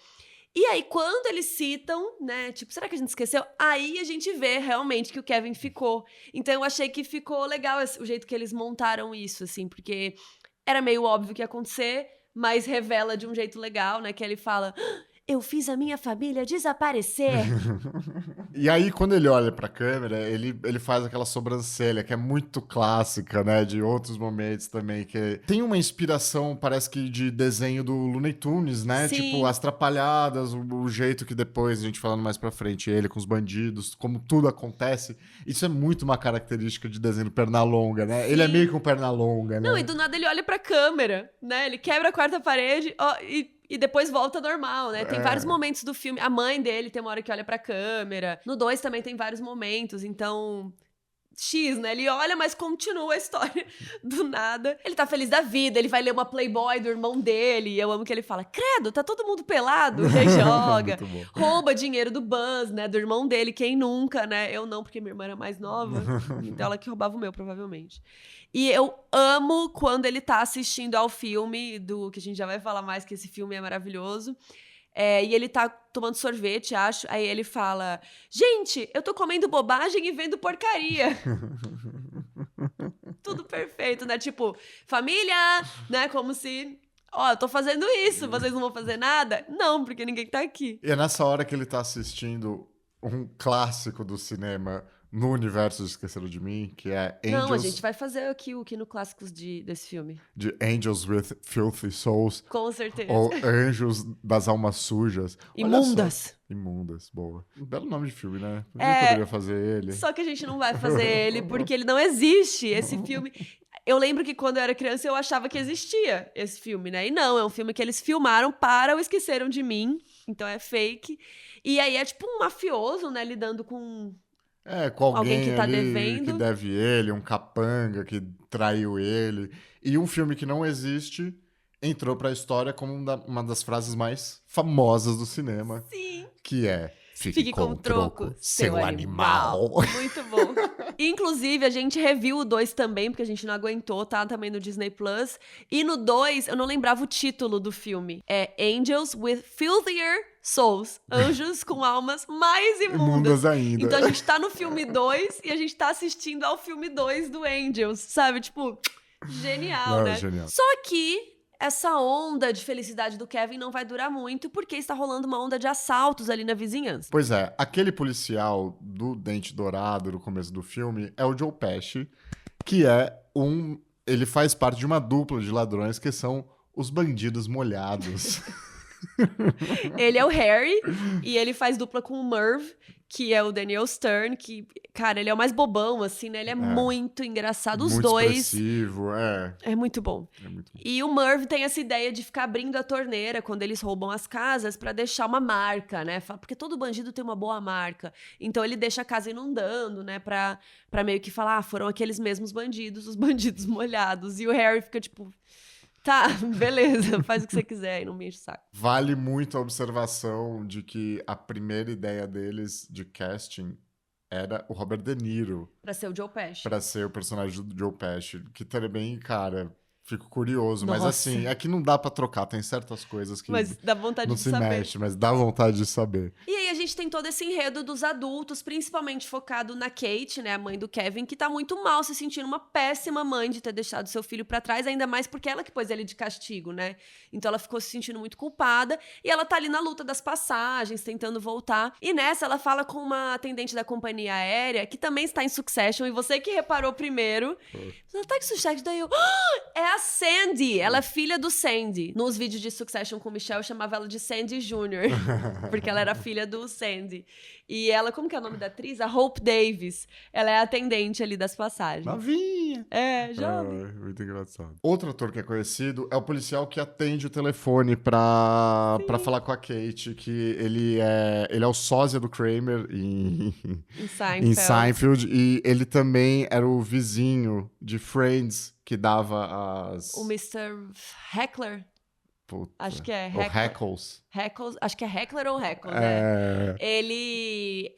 E aí, quando eles citam, né, tipo, será que a gente esqueceu? Aí a gente vê realmente que o Kevin ficou. Então eu achei que ficou legal o jeito que eles montaram isso, assim, porque era meio óbvio que ia acontecer, mas revela de um jeito legal, né, que ele fala... Eu fiz a minha família desaparecer. E aí, quando ele olha pra câmera, ele faz aquela sobrancelha, que é muito clássica, né? De outros momentos também, que tem uma inspiração, parece que de desenho do Looney Tunes, né? Sim. Tipo, as trapalhadas, o jeito que depois, a gente falando mais pra frente, ele com os bandidos, como tudo acontece. Isso é muito uma característica de desenho do Pernalonga, né? Sim. Ele é meio que um Pernalonga, né? Não, e do nada ele olha pra câmera, né? Ele quebra a quarta parede, ó, e depois volta normal, né? Tem vários momentos do filme. A mãe dele tem uma hora que olha pra câmera. No 2 também tem vários momentos, então... X, né? Ele olha, mas continua a história do nada. Ele tá feliz da vida, ele vai ler uma Playboy do irmão dele. E eu amo que ele fala, credo, tá todo mundo pelado. E aí joga. Rouba dinheiro do Buzz, né? Do irmão dele, quem nunca, né? Eu não, porque minha irmã era mais nova. Então ela que roubava o meu, provavelmente. E eu amo quando ele tá assistindo ao filme, que a gente já vai falar mais, que esse filme é maravilhoso. E ele tá tomando sorvete, acho. Aí ele fala, gente, eu tô comendo bobagem e vendo porcaria. Tudo perfeito, né? Tipo, família, né? Como se... Ó, eu tô fazendo isso, vocês não vão fazer nada? Não, porque ninguém tá aqui. E é nessa hora que ele tá assistindo um clássico do cinema no universo de Esqueceram de Mim, que é Angels... Não, a gente vai fazer aqui o Kino Clássicos desse filme. De Angels with Filthy Souls. Com certeza. Ou Anjos das Almas Sujas. Imundas. Imundas, boa. Um belo nome de filme, né? Eu poderia fazer ele. Só que a gente não vai fazer ele, porque ele não existe, esse filme... Eu lembro que quando eu era criança eu achava que existia esse filme, né? E não, é um filme que eles filmaram para o Esqueceram de Mim. Então é fake. E aí é tipo um mafioso, né? Lidando com... com alguém que tá ali devendo. que deve ele, um capanga que traiu ele. E um filme que não existe entrou pra história como uma das frases mais famosas do cinema. Sim. Que é... Fique com troco, seu animal. Muito bom. Inclusive, a gente reviu o 2 também, porque a gente não aguentou, tá? Também no Disney Plus. E no 2, eu não lembrava o título do filme. É Angels with Filthier Souls. Anjos com almas mais imundas ainda. Então a gente tá no filme 2 e a gente tá assistindo ao filme 2 do Angels, sabe? Tipo, genial, né? Genial. Só que... essa onda de felicidade do Kevin não vai durar muito, porque está rolando uma onda de assaltos ali na vizinhança. Pois é, aquele policial do Dente Dourado no começo do filme é o Joe Pesci, que ele faz parte de uma dupla de ladrões que são os bandidos molhados. Ele é o Harry e ele faz dupla com o Merv, que é o Daniel Stern, que, cara, ele é o mais bobão, assim, né? Ele é muito engraçado. Os muito dois... expressivo, É muito bom. E o Merv tem essa ideia de ficar abrindo a torneira quando eles roubam as casas pra deixar uma marca, né? Porque todo bandido tem uma boa marca. Então ele deixa a casa inundando, né? Pra meio que falar, foram aqueles mesmos bandidos, os bandidos molhados. E o Harry fica tipo... Tá, beleza, faz o que você quiser e não me enche o saco. Vale muito a observação de que a primeira ideia deles de casting era o Robert De Niro. Pra ser o Joe Pesci. Pra ser o personagem do Joe Pesci. Que também, cara, fico curioso. Nossa. Mas assim, é que não dá pra trocar. Tem certas coisas que mas dá vontade não de se saber. mexe, mas dá vontade de saber. E aí a gente tem todo esse enredo dos adultos, principalmente focado na Kate, né, a mãe do Kevin, que tá muito mal, se sentindo uma péssima mãe de ter deixado seu filho pra trás, ainda mais porque ela que pôs ele de castigo, né? Então ela ficou se sentindo muito culpada e ela tá ali na luta das passagens, tentando voltar. E nessa ela fala com uma atendente da companhia aérea, que também está em Succession, e você que reparou primeiro, ela tá em Succession, daí eu... é a Sandy! Ela é filha do Sandy. Nos vídeos de Succession com o Michel, eu chamava ela de Sandy Jr., porque ela era filha do Sandy. E ela, como que é o nome da atriz? A Hope Davis. Ela é a atendente ali das passagens. Novinha! jovenzinha. Jovem. Muito engraçado. Outro ator que é conhecido é o policial que atende o telefone pra falar com a Kate, que ele é o sósia do Kramer em Seinfeld, e ele também era o vizinho de Friends que dava as... O Mr. Heckler. Puta. Acho que é Ou Heckles. Acho que é Heckler ou Heckles, né? Ele,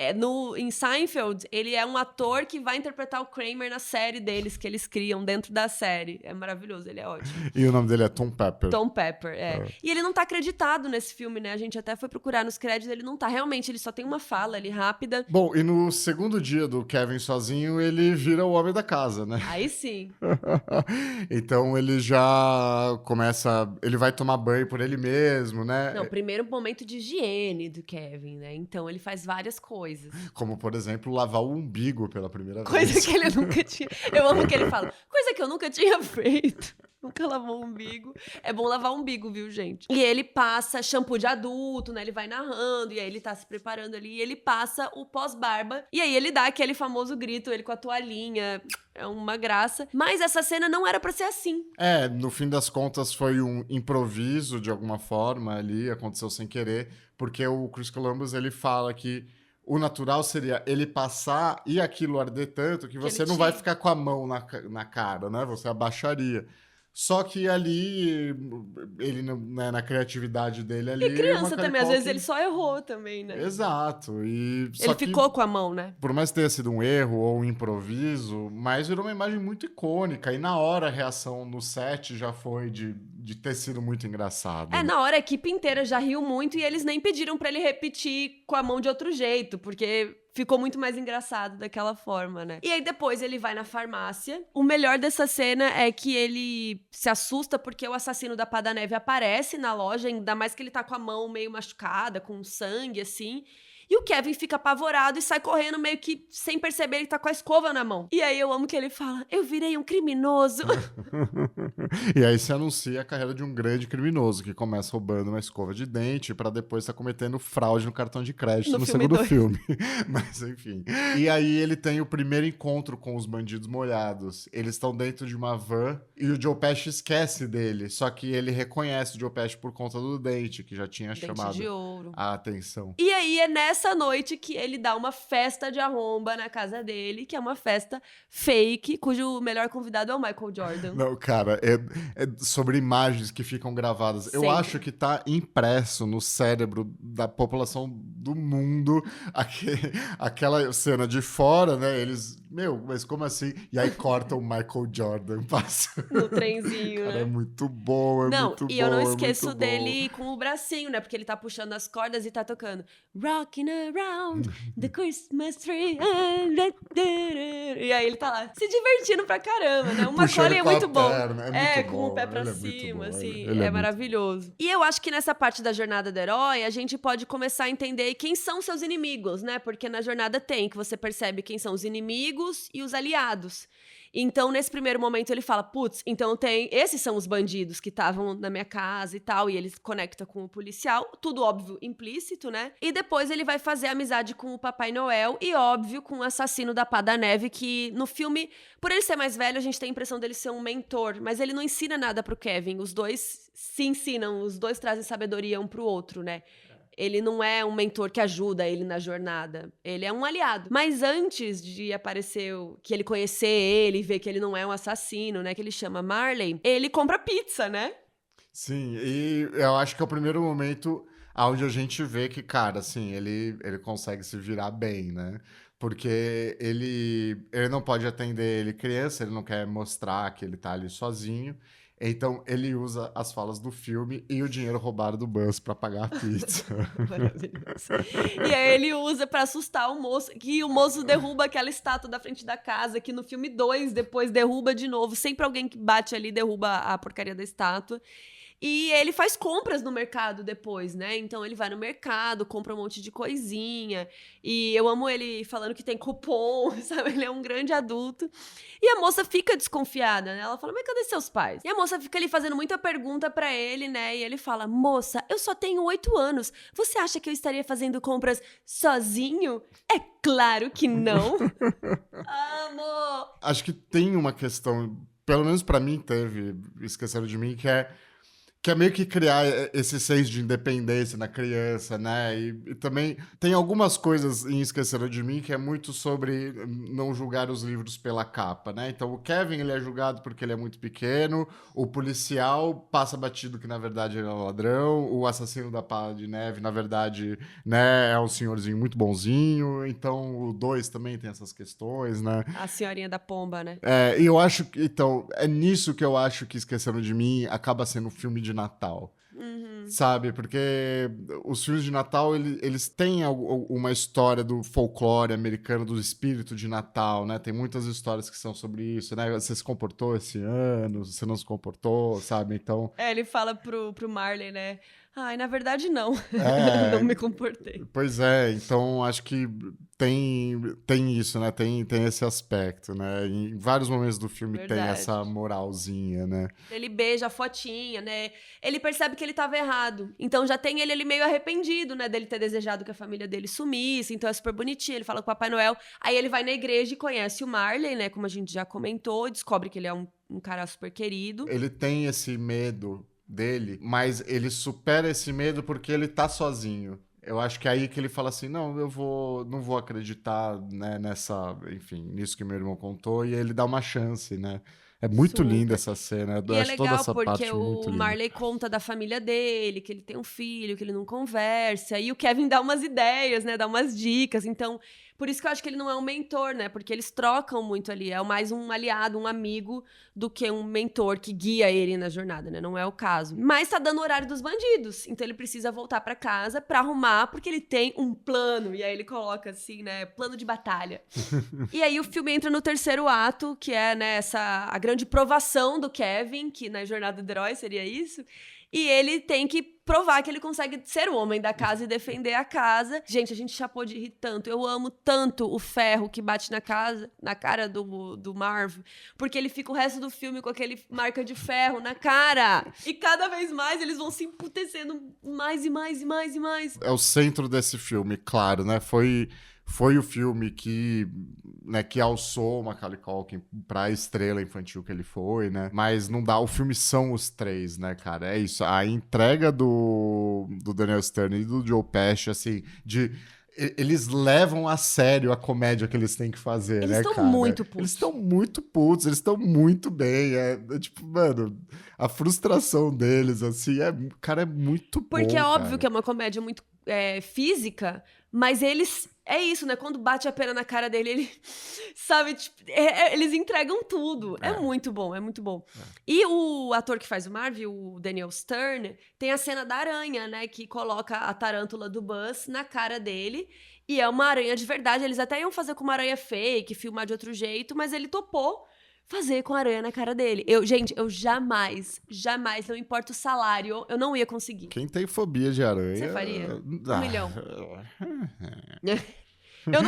em Seinfeld, ele é um ator que vai interpretar o Kramer na série deles, que eles criam dentro da série. É maravilhoso, ele é ótimo. E o nome dele é Tom Pepper. Tom Pepper, E ele não tá acreditado nesse filme, né? A gente até foi procurar nos créditos, ele não tá. Realmente, ele só tem uma fala ali rápida. Bom, e no segundo dia do Kevin sozinho, ele vira o homem da casa, né? Aí sim. Então ele já começa... Ele vai tomar banho por ele mesmo, né? Não, primeiro momento de higiene do Kevin, né? Então ele faz várias coisas. Como, por exemplo, lavar o umbigo pela primeira vez. Coisa que ele nunca tinha... Eu amo que ele fala, coisa que eu nunca tinha feito. Nunca lavou o umbigo. É bom lavar o umbigo, viu, gente? E ele passa shampoo de adulto, né? Ele vai narrando, e aí ele tá se preparando ali, e ele passa o pós-barba. E aí ele dá aquele famoso grito, ele com a toalhinha. É uma graça. Mas essa cena não era pra ser assim. No fim das contas foi um improviso, de alguma forma, ali, aconteceu sem querer, porque o Chris Columbus, ele fala que o natural seria ele passar e aquilo arder tanto que você não vai ficar com a mão na cara, né? Você abaixaria. Só que ali, ele, né, na criatividade dele ali... E criança também, às vezes ele só errou também, né? Exato. Ele ficou com a mão, né? Por mais que tenha sido um erro ou um improviso, mas virou uma imagem muito icônica. E na hora a reação no set já foi de ter sido muito engraçado. Na hora a equipe inteira já riu muito e eles nem pediram pra ele repetir com a mão de outro jeito, porque... ficou muito mais engraçado daquela forma, né? E aí depois ele vai na farmácia. O melhor dessa cena é que ele se assusta porque o assassino da Pá da Neve aparece na loja, ainda mais que ele tá com a mão meio machucada, com sangue, assim. E o Kevin fica apavorado e sai correndo meio que sem perceber, ele tá com a escova na mão. E aí eu amo que ele fala, eu virei um criminoso. E aí se anuncia a carreira de um grande criminoso, que começa roubando uma escova de dente pra depois estar cometendo fraude no cartão de crédito no segundo filme. Mas enfim. E aí ele tem o primeiro encontro com os bandidos molhados. Eles estão dentro de uma van e o Joe Pesci esquece dele. Só que ele reconhece o Joe Pesci por conta do dente, que já tinha chamado de ouro. A atenção. E aí é nessa noite que ele dá uma festa de arromba na casa dele, que é uma festa fake, cujo melhor convidado é o Michael Jordan. Não, cara, é sobre imagens que ficam gravadas. Sempre. Eu acho que tá impresso no cérebro da população do mundo aquela cena de fora, né? Eles, mas como assim? E aí corta o Michael Jordan, passa. No trenzinho, cara, né? é muito bom, muito bom. E eu não esqueço dele com o bracinho, né? Porque ele tá puxando as cordas e tá tocando Rocking Around the Christmas Tree. E aí ele tá lá se divertindo pra caramba, né? O Macaulay é muito bom. Com o pé pra cima, assim. Ele é maravilhoso. E eu acho que nessa parte da jornada do herói, a gente pode começar a entender quem são seus inimigos, né? Porque na jornada tem que você percebe quem são os inimigos e os aliados. Então, nesse primeiro momento, ele fala, putz, então esses são os bandidos que estavam na minha casa e tal, e ele conecta com o policial, tudo óbvio, implícito, né? E depois ele vai fazer amizade com o Papai Noel e, óbvio, com o assassino da Pá da Neve, que no filme, por ele ser mais velho, a gente tem a impressão dele ser um mentor, mas ele não ensina nada pro Kevin, os dois se ensinam, os dois trazem sabedoria um pro outro, né? Ele não é um mentor que ajuda ele na jornada. Ele é um aliado. Mas antes de aparecer, que ele conhecer ele, ver que ele não é um assassino, né? Que ele chama Marley, ele compra pizza, né? Sim, e eu acho que é o primeiro momento onde a gente vê que, cara, assim, ele consegue se virar bem, né? Porque ele não pode atender ele criança, ele não quer mostrar que ele tá ali sozinho. Então, ele usa as falas do filme e o dinheiro roubado do Buzz pra pagar a pizza. Maravilhoso. E aí ele usa pra assustar o moço, que o moço derruba aquela estátua da frente da casa, que no filme 2, depois derruba de novo. Sempre alguém que bate ali derruba a porcaria da estátua. E ele faz compras no mercado depois, né? Então ele vai no mercado, compra um monte de coisinha. E eu amo ele falando que tem cupom, sabe? Ele é um grande adulto. E a moça fica desconfiada, né? Ela fala, mas cadê seus pais? E a moça fica ali fazendo muita pergunta pra ele, né? E ele fala, moça, eu só tenho 8 anos. Você acha que eu estaria fazendo compras sozinho? É claro que não. Amo! Acho que tem uma questão, pelo menos pra mim teve, Esqueceram de Mim, que é meio que criar esse senso de independência na criança, né? E também tem algumas coisas em Esqueceram de Mim que é muito sobre não julgar os livros pela capa, né? Então o Kevin, ele é julgado porque ele é muito pequeno, o policial passa batido que na verdade ele é um ladrão, o assassino da Pá de Neve, na verdade, né, é um senhorzinho muito bonzinho, então o 2 também tem essas questões, né? A senhorinha da pomba, né? E eu acho que, então, é nisso que eu acho que Esqueceram de Mim acaba sendo um filme de Natal. Sabe? Porque os filmes de Natal, eles têm uma história do folclore americano, do espírito de Natal, né? Tem muitas histórias que são sobre isso, né? Você se comportou esse ano, você não se comportou, sabe? Então... Ele fala pro Marley, né? Ai, na verdade, não. Não me comportei. Pois é, então acho que tem isso, né? Tem esse aspecto, né? Em vários momentos do filme tem essa moralzinha, né? Ele beija a fotinha, né? Ele percebe que ele tava errado. Então já tem ele ali meio arrependido, né? Dele ter desejado que a família dele sumisse. Então é super bonitinho. Ele fala com o Papai Noel. Aí ele vai na igreja e conhece o Marley, né? Como a gente já comentou. E descobre que ele é um cara super querido. Ele tem esse medo dele, mas ele supera esse medo porque ele tá sozinho. Eu acho que é aí que ele fala assim, não vou acreditar, né, nisso que meu irmão contou, e ele dá uma chance, né? É muito linda essa cena. E é legal porque o Marley conta da família dele, que ele tem um filho, que ele não conversa, e o Kevin dá umas ideias, né, dá umas dicas, então... Por isso que eu acho que ele não é um mentor, né? Porque eles trocam muito ali. É mais um aliado, um amigo, do que um mentor que guia ele na jornada, né? Não é o caso. Mas tá dando o horário dos bandidos. Então ele precisa voltar pra casa pra arrumar, porque ele tem um plano. E aí ele coloca assim, né? Plano de batalha. E aí o filme entra no terceiro ato, que é, né, a grande provação do Kevin, que na jornada do herói seria isso. E ele tem que provar que ele consegue ser o homem da casa e defender a casa. Gente, a gente chapou de rir tanto. Eu amo tanto o ferro que bate na cara do Marv, porque ele fica o resto do filme com aquele marca de ferro na cara. E cada vez mais eles vão se emputecendo mais e mais e mais e mais. É o centro desse filme, claro, né? Foi o filme que alçou o Macaulay Culkin pra estrela infantil que ele foi, né? Mas não dá, o filme são os três, né, cara? É isso, a entrega do Daniel Stern e do Joe Pesci, assim, eles levam a sério a comédia que eles têm que fazer, né, cara? Eles estão muito putos. Eles estão muito putos, eles estão muito bem. Tipo, mano, a frustração deles, assim, cara, é muito bom. Porque é óbvio que é uma comédia muito física, mas eles... É isso, né? Quando bate a pena na cara dele, ele... Sabe? Tipo, eles entregam tudo. É muito bom, é muito bom. E o ator que faz o Marv, o Daniel Stern, tem a cena da aranha, né? Que coloca a tarântula do Buzz na cara dele. E é uma aranha de verdade. Eles até iam fazer com uma aranha fake, filmar de outro jeito, mas ele topou fazer com a aranha na cara dele. Gente, eu jamais, não importa o salário, eu não ia conseguir. Quem tem fobia de aranha... Você faria? 1 milhão. Gente, eu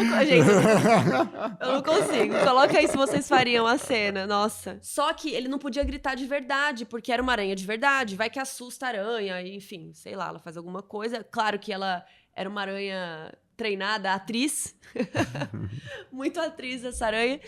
não consigo. Coloca aí se vocês fariam a cena, nossa. Só que ele não podia gritar de verdade, porque era uma aranha de verdade. Vai que assusta a aranha, enfim, sei lá, ela faz alguma coisa. Claro que ela era uma aranha treinada, atriz. Muito atriz essa aranha.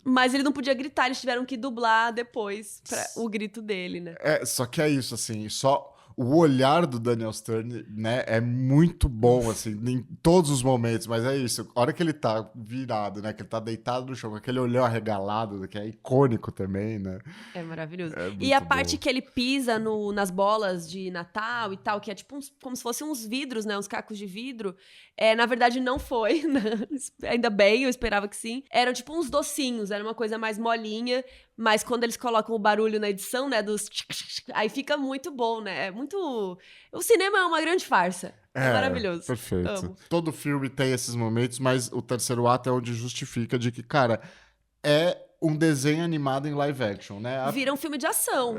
Mas ele não podia gritar, eles tiveram que dublar depois o grito dele, né? Só que é isso, assim, só o olhar do Daniel Stern, né, é muito bom, assim, em todos os momentos, mas é isso, a hora que ele tá virado, né, que ele tá deitado no chão, com aquele olhão arregalado, que é icônico também, né? É maravilhoso. E a parte que ele pisa nas bolas de Natal e tal, que é tipo como se fossem uns vidros, né, uns cacos de vidro, na verdade não foi, né? Ainda bem, eu esperava que sim. Eram tipo uns docinhos, era uma coisa mais molinha, mas quando eles colocam o barulho na edição, né, aí fica muito bom, né? É muito... O cinema é uma grande farsa. É maravilhoso. Perfeito. Amo. Todo filme tem esses momentos, mas o terceiro ato é onde justifica de que, cara, é um desenho animado em live action, né? Vira um filme de ação.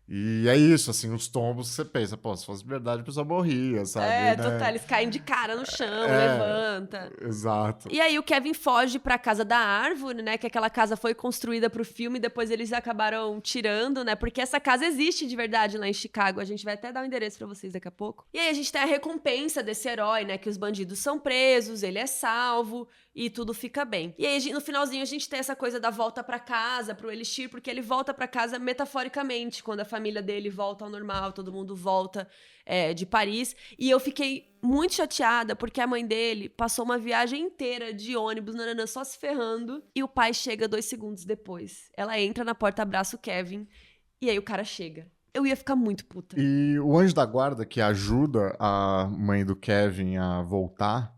E é isso, assim, os tombos você pensa, pô, se fosse verdade, a pessoa morria, sabe? Né? Total, eles caem de cara no chão, levanta. Exato. E aí o Kevin foge pra casa da árvore, né, que aquela casa foi construída pro filme, depois eles acabaram tirando, né, porque essa casa existe de verdade lá em Chicago, a gente vai até dar o endereço pra vocês daqui a pouco. E aí a gente tem a recompensa desse herói, né, que os bandidos são presos, ele é salvo, e tudo fica bem. E aí, no finalzinho, a gente tem essa coisa da volta pra casa, pro Elixir, porque ele volta pra casa metaforicamente, quando a família dele volta ao normal, todo mundo volta de Paris. E eu fiquei muito chateada, porque a mãe dele passou uma viagem inteira de ônibus, nananã, só se ferrando, e o pai chega 2 segundos depois. Ela entra na porta, abraça o Kevin, e aí o cara chega. Eu ia ficar muito puta. E o anjo da guarda que ajuda a mãe do Kevin a voltar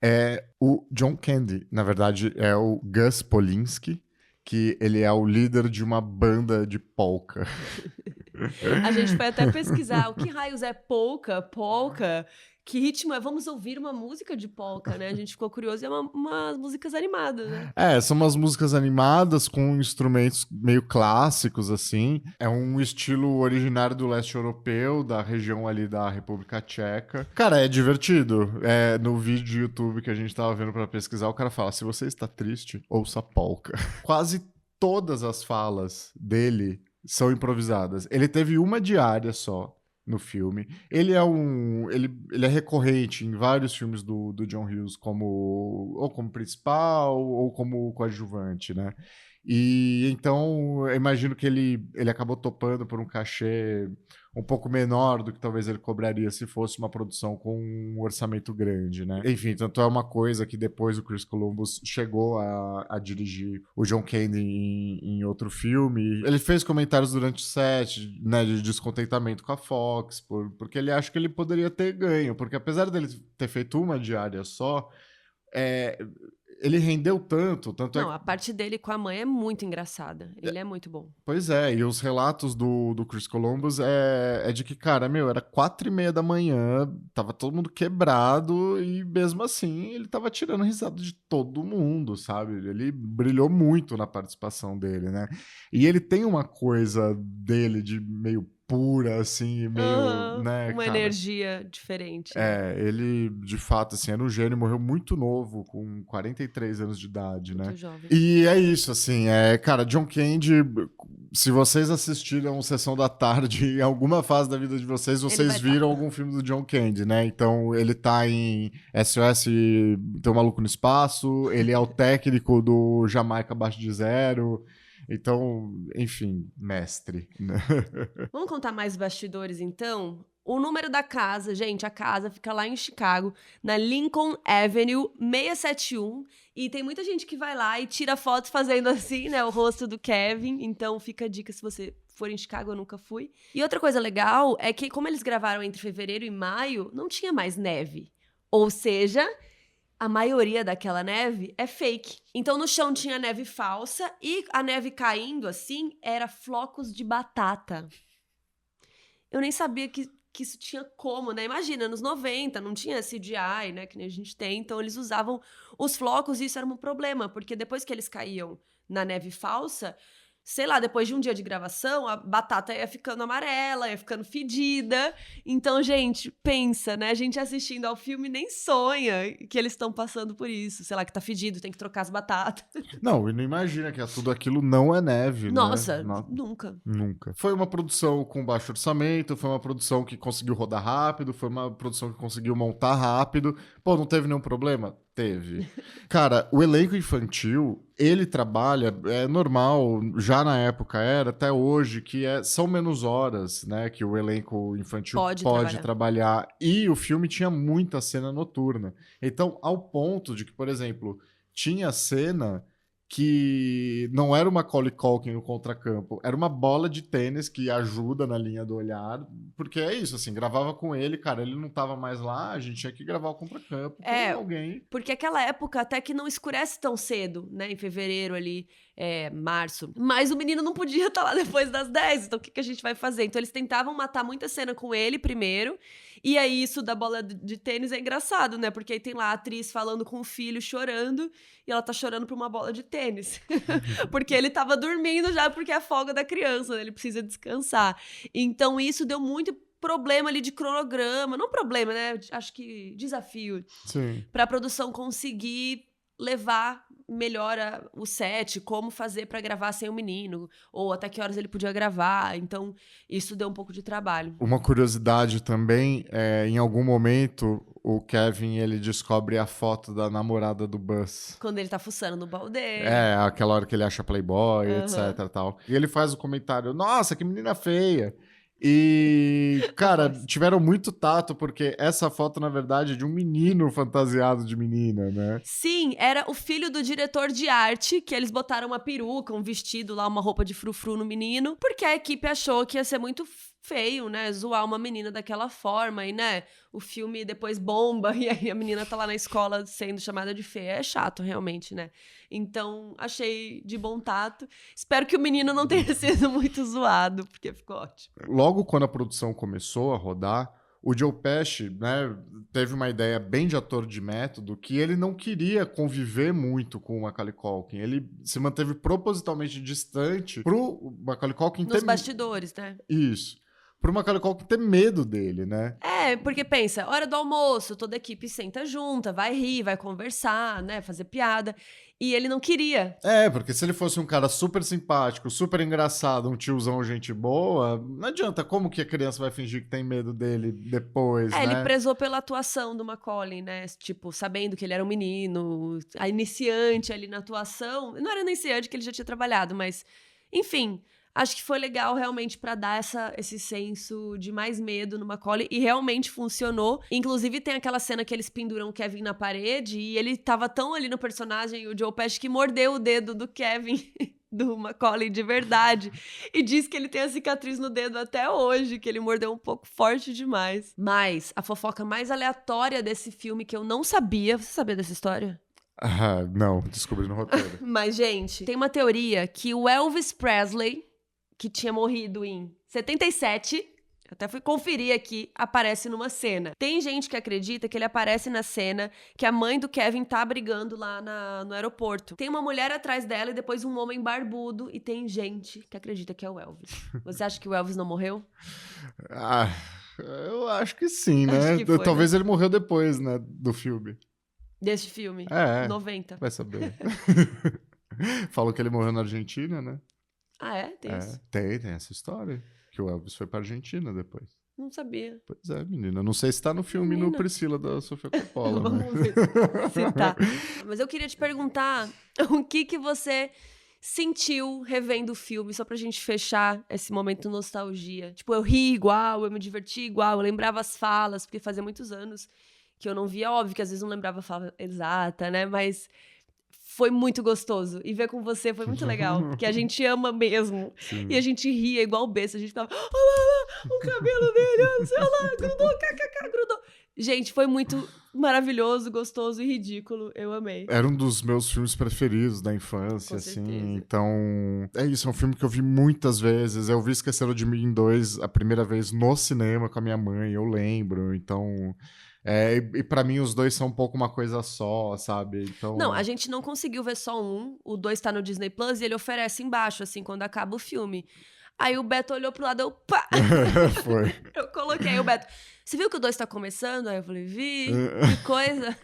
é o John Candy. Na verdade, é o Gus Polinski, que ele é o líder de uma banda de polka. A gente foi até pesquisar o que raios é polka, que ritmo é? Vamos ouvir uma música de polka, né? A gente ficou curioso e é umas músicas animadas, né? São umas músicas animadas com instrumentos meio clássicos, assim. É um estilo originário do leste europeu, da região ali da República Tcheca. Cara, é divertido. No vídeo do YouTube que a gente tava vendo pra pesquisar, o cara fala, se você está triste, ouça polka. Quase todas as falas dele são improvisadas. Ele teve uma diária só no filme. Ele é recorrente em vários filmes do John Hughes ou como principal ou como coadjuvante, né? E então eu imagino que ele acabou topando por um cachê um pouco menor do que talvez ele cobraria se fosse uma produção com um orçamento grande, né? Enfim, tanto é uma coisa que depois o Chris Columbus chegou a dirigir o John Candy em outro filme. Ele fez comentários durante o set, né, de descontentamento com a Fox, porque ele acha que ele poderia ter ganho, porque apesar dele ter feito uma diária só, ele rendeu tanto Não, a parte dele com a mãe é muito engraçada. Ele é muito bom. Pois é, e os relatos do Chris Columbus é de que, cara, era 4:30 da manhã, tava todo mundo quebrado e mesmo assim ele tava tirando risada de todo mundo, sabe? Ele brilhou muito na participação dele, né? E ele tem uma coisa dele de meio pura, assim, meio, né, uma cara, energia diferente. Né? Ele, de fato, assim, era um gênio, morreu muito novo, com 43 anos de idade, muito né? Jovem. E é isso, assim, cara, John Candy, se vocês assistiram Sessão da Tarde em alguma fase da vida de vocês viram algum filme do John Candy, né? Então, ele tá em SOS Tem um Maluco no Espaço, ele é o técnico do Jamaica Abaixo de Zero. Então, enfim, mestre. Vamos contar mais bastidores, então? O número da casa, gente, a casa fica lá em Chicago, na Lincoln Avenue 671, e tem muita gente que vai lá e tira fotos fazendo assim, né, o rosto do Kevin, então fica a dica se você for em Chicago, eu nunca fui. E outra coisa legal é que, como eles gravaram entre fevereiro e maio, não tinha mais neve. Ou seja, a maioria daquela neve é fake. Então, no chão tinha neve falsa e a neve caindo, assim, era flocos de batata. Eu nem sabia que isso tinha como, né? Imagina, nos 90 não tinha CGI, né? Que nem a gente tem. Então, eles usavam os flocos e isso era um problema. Porque depois que eles caíam na neve falsa, sei lá, depois de um dia de gravação, a batata ia ficando amarela, ia ficando fedida. Então, gente, pensa, né? A gente assistindo ao filme nem sonha que eles estão passando por isso. Sei lá, que tá fedido, tem que trocar as batatas. Não, e não imagina que tudo aquilo não é neve, Nossa, né? nunca. Nunca. Foi uma produção com baixo orçamento, foi uma produção que conseguiu rodar rápido, foi uma produção que conseguiu montar rápido. Pô, não teve nenhum problema? Teve. Cara, o elenco infantil, ele trabalha, é normal, já na época era, até hoje, que são menos horas, né, que o elenco infantil pode trabalhar. E o filme tinha muita cena noturna. Então, ao ponto de que, por exemplo, tinha cena que não era uma Macaulay Culkin no contracampo, era uma bola de tênis que ajuda na linha do olhar, porque é isso, assim, gravava com ele, cara, ele não tava mais lá, a gente tinha que gravar o contracampo com alguém. Porque aquela época até que não escurece tão cedo, né, em fevereiro ali, março, mas o menino não podia estar lá depois das 10, então o que a gente vai fazer? Então eles tentavam matar muita cena com ele primeiro, e aí isso da bola de tênis é engraçado, né, porque aí tem lá a atriz falando com o filho, chorando, e ela tá chorando por uma bola de tênis, porque ele tava dormindo já, porque é a folga da criança, né? Ele precisa descansar. Então isso deu muito problema ali de cronograma, não problema, né? Acho que desafio para a produção conseguir levar melhor o set, como fazer pra gravar sem o menino, ou até que horas ele podia gravar. Então, isso deu um pouco de trabalho. Uma curiosidade também, em algum momento, o Kevin, ele descobre a foto da namorada do Buzz. Quando ele tá fuçando no baú dele. Aquela hora que ele acha Playboy, etc, tal. E ele faz o comentário, nossa, que menina feia. E, cara, tiveram muito tato, porque essa foto, na verdade, é de um menino fantasiado de menina, né? Sim, era o filho do diretor de arte, que eles botaram uma peruca, um vestido lá, uma roupa de frufru no menino, porque a equipe achou que ia ser muito feio, né, zoar uma menina daquela forma, e, né, o filme depois bomba, e aí a menina tá lá na escola sendo chamada de feia. É chato, realmente, né? Então, achei de bom tato. Espero que o menino não tenha sido muito zoado, porque ficou ótimo. Logo quando a produção começou a rodar, o Joe Pesci, né, teve uma ideia bem de ator de método, que ele não queria conviver muito com o Macaulay Culkin. Ele se manteve propositalmente distante pro Macaulay Culkin Nos bastidores, né? Isso. Pro Macaulay Culkin ter medo dele, né? Porque pensa, hora do almoço, toda a equipe senta junta, vai rir, vai conversar, né, fazer piada. E ele não queria. Porque se ele fosse um cara super simpático, super engraçado, um tiozão, gente boa, não adianta. Como que a criança vai fingir que tem medo dele depois, né? Ele prezou pela atuação do Macaulay, né? Tipo, sabendo que ele era um menino, a iniciante ali na atuação. Não era iniciante, que ele já tinha trabalhado, mas... Enfim, acho que foi legal realmente pra dar esse senso de mais medo no Macaulay, e realmente funcionou. Inclusive tem aquela cena que eles penduram o Kevin na parede e ele tava tão ali no personagem, o Joe Pesci, que mordeu o dedo do Kevin, do Macaulay de verdade, e diz que ele tem a cicatriz no dedo até hoje, que ele mordeu um pouco forte demais. Mas a fofoca mais aleatória desse filme que eu não sabia... Você sabia dessa história? Não, descobri no roteiro. Mas, gente, tem uma teoria que o Elvis Presley, que tinha morrido em 77, até fui conferir aqui, aparece numa cena. Tem gente que acredita que ele aparece na cena que a mãe do Kevin tá brigando lá no aeroporto. Tem uma mulher atrás dela e depois um homem barbudo, e tem gente que acredita que é o Elvis. Você acha que o Elvis não morreu? Eu acho que sim, né? Acho que foi, Talvez né? ele morreu depois, né, do filme. Desse filme? 90. Vai saber. Falou que ele morreu na Argentina, né? Tem isso? Tem essa história. Que o Elvis foi pra Argentina depois. Não sabia. Pois é, menina. Não sei se tá no filme no Priscila da Sofia Coppola. Vamos ver se tá. Mas eu queria te perguntar o que você sentiu revendo o filme, só pra gente fechar esse momento nostalgia. Tipo, eu ri igual, eu me diverti igual, eu lembrava as falas, porque fazia muitos anos que eu não via. Óbvio que às vezes não lembrava a fala exata, né? Mas foi muito gostoso. E ver com você foi muito legal, porque a gente ama mesmo. Sim. E a gente ria igual besta. A gente ficava, olha lá, o cabelo dele, sei lá, grudou, kkk, grudou. Gente, foi muito maravilhoso, gostoso e ridículo. Eu amei. Era um dos meus filmes preferidos da infância, Com assim. certeza. Então, é isso. É um filme que eu vi muitas vezes. Eu vi Esqueceram de Mim 2 a primeira vez no cinema com a minha mãe, eu lembro. Então... e pra mim os dois são um pouco uma coisa só, sabe? Então... Não, a gente não conseguiu ver só um. O 2 tá no Disney Plus e ele oferece embaixo, assim, quando acaba o filme. Aí o Beto olhou pro lado, eu pá! Foi. Eu coloquei, aí o Beto, você viu que o 2 tá começando? Aí eu falei, vi, que coisa.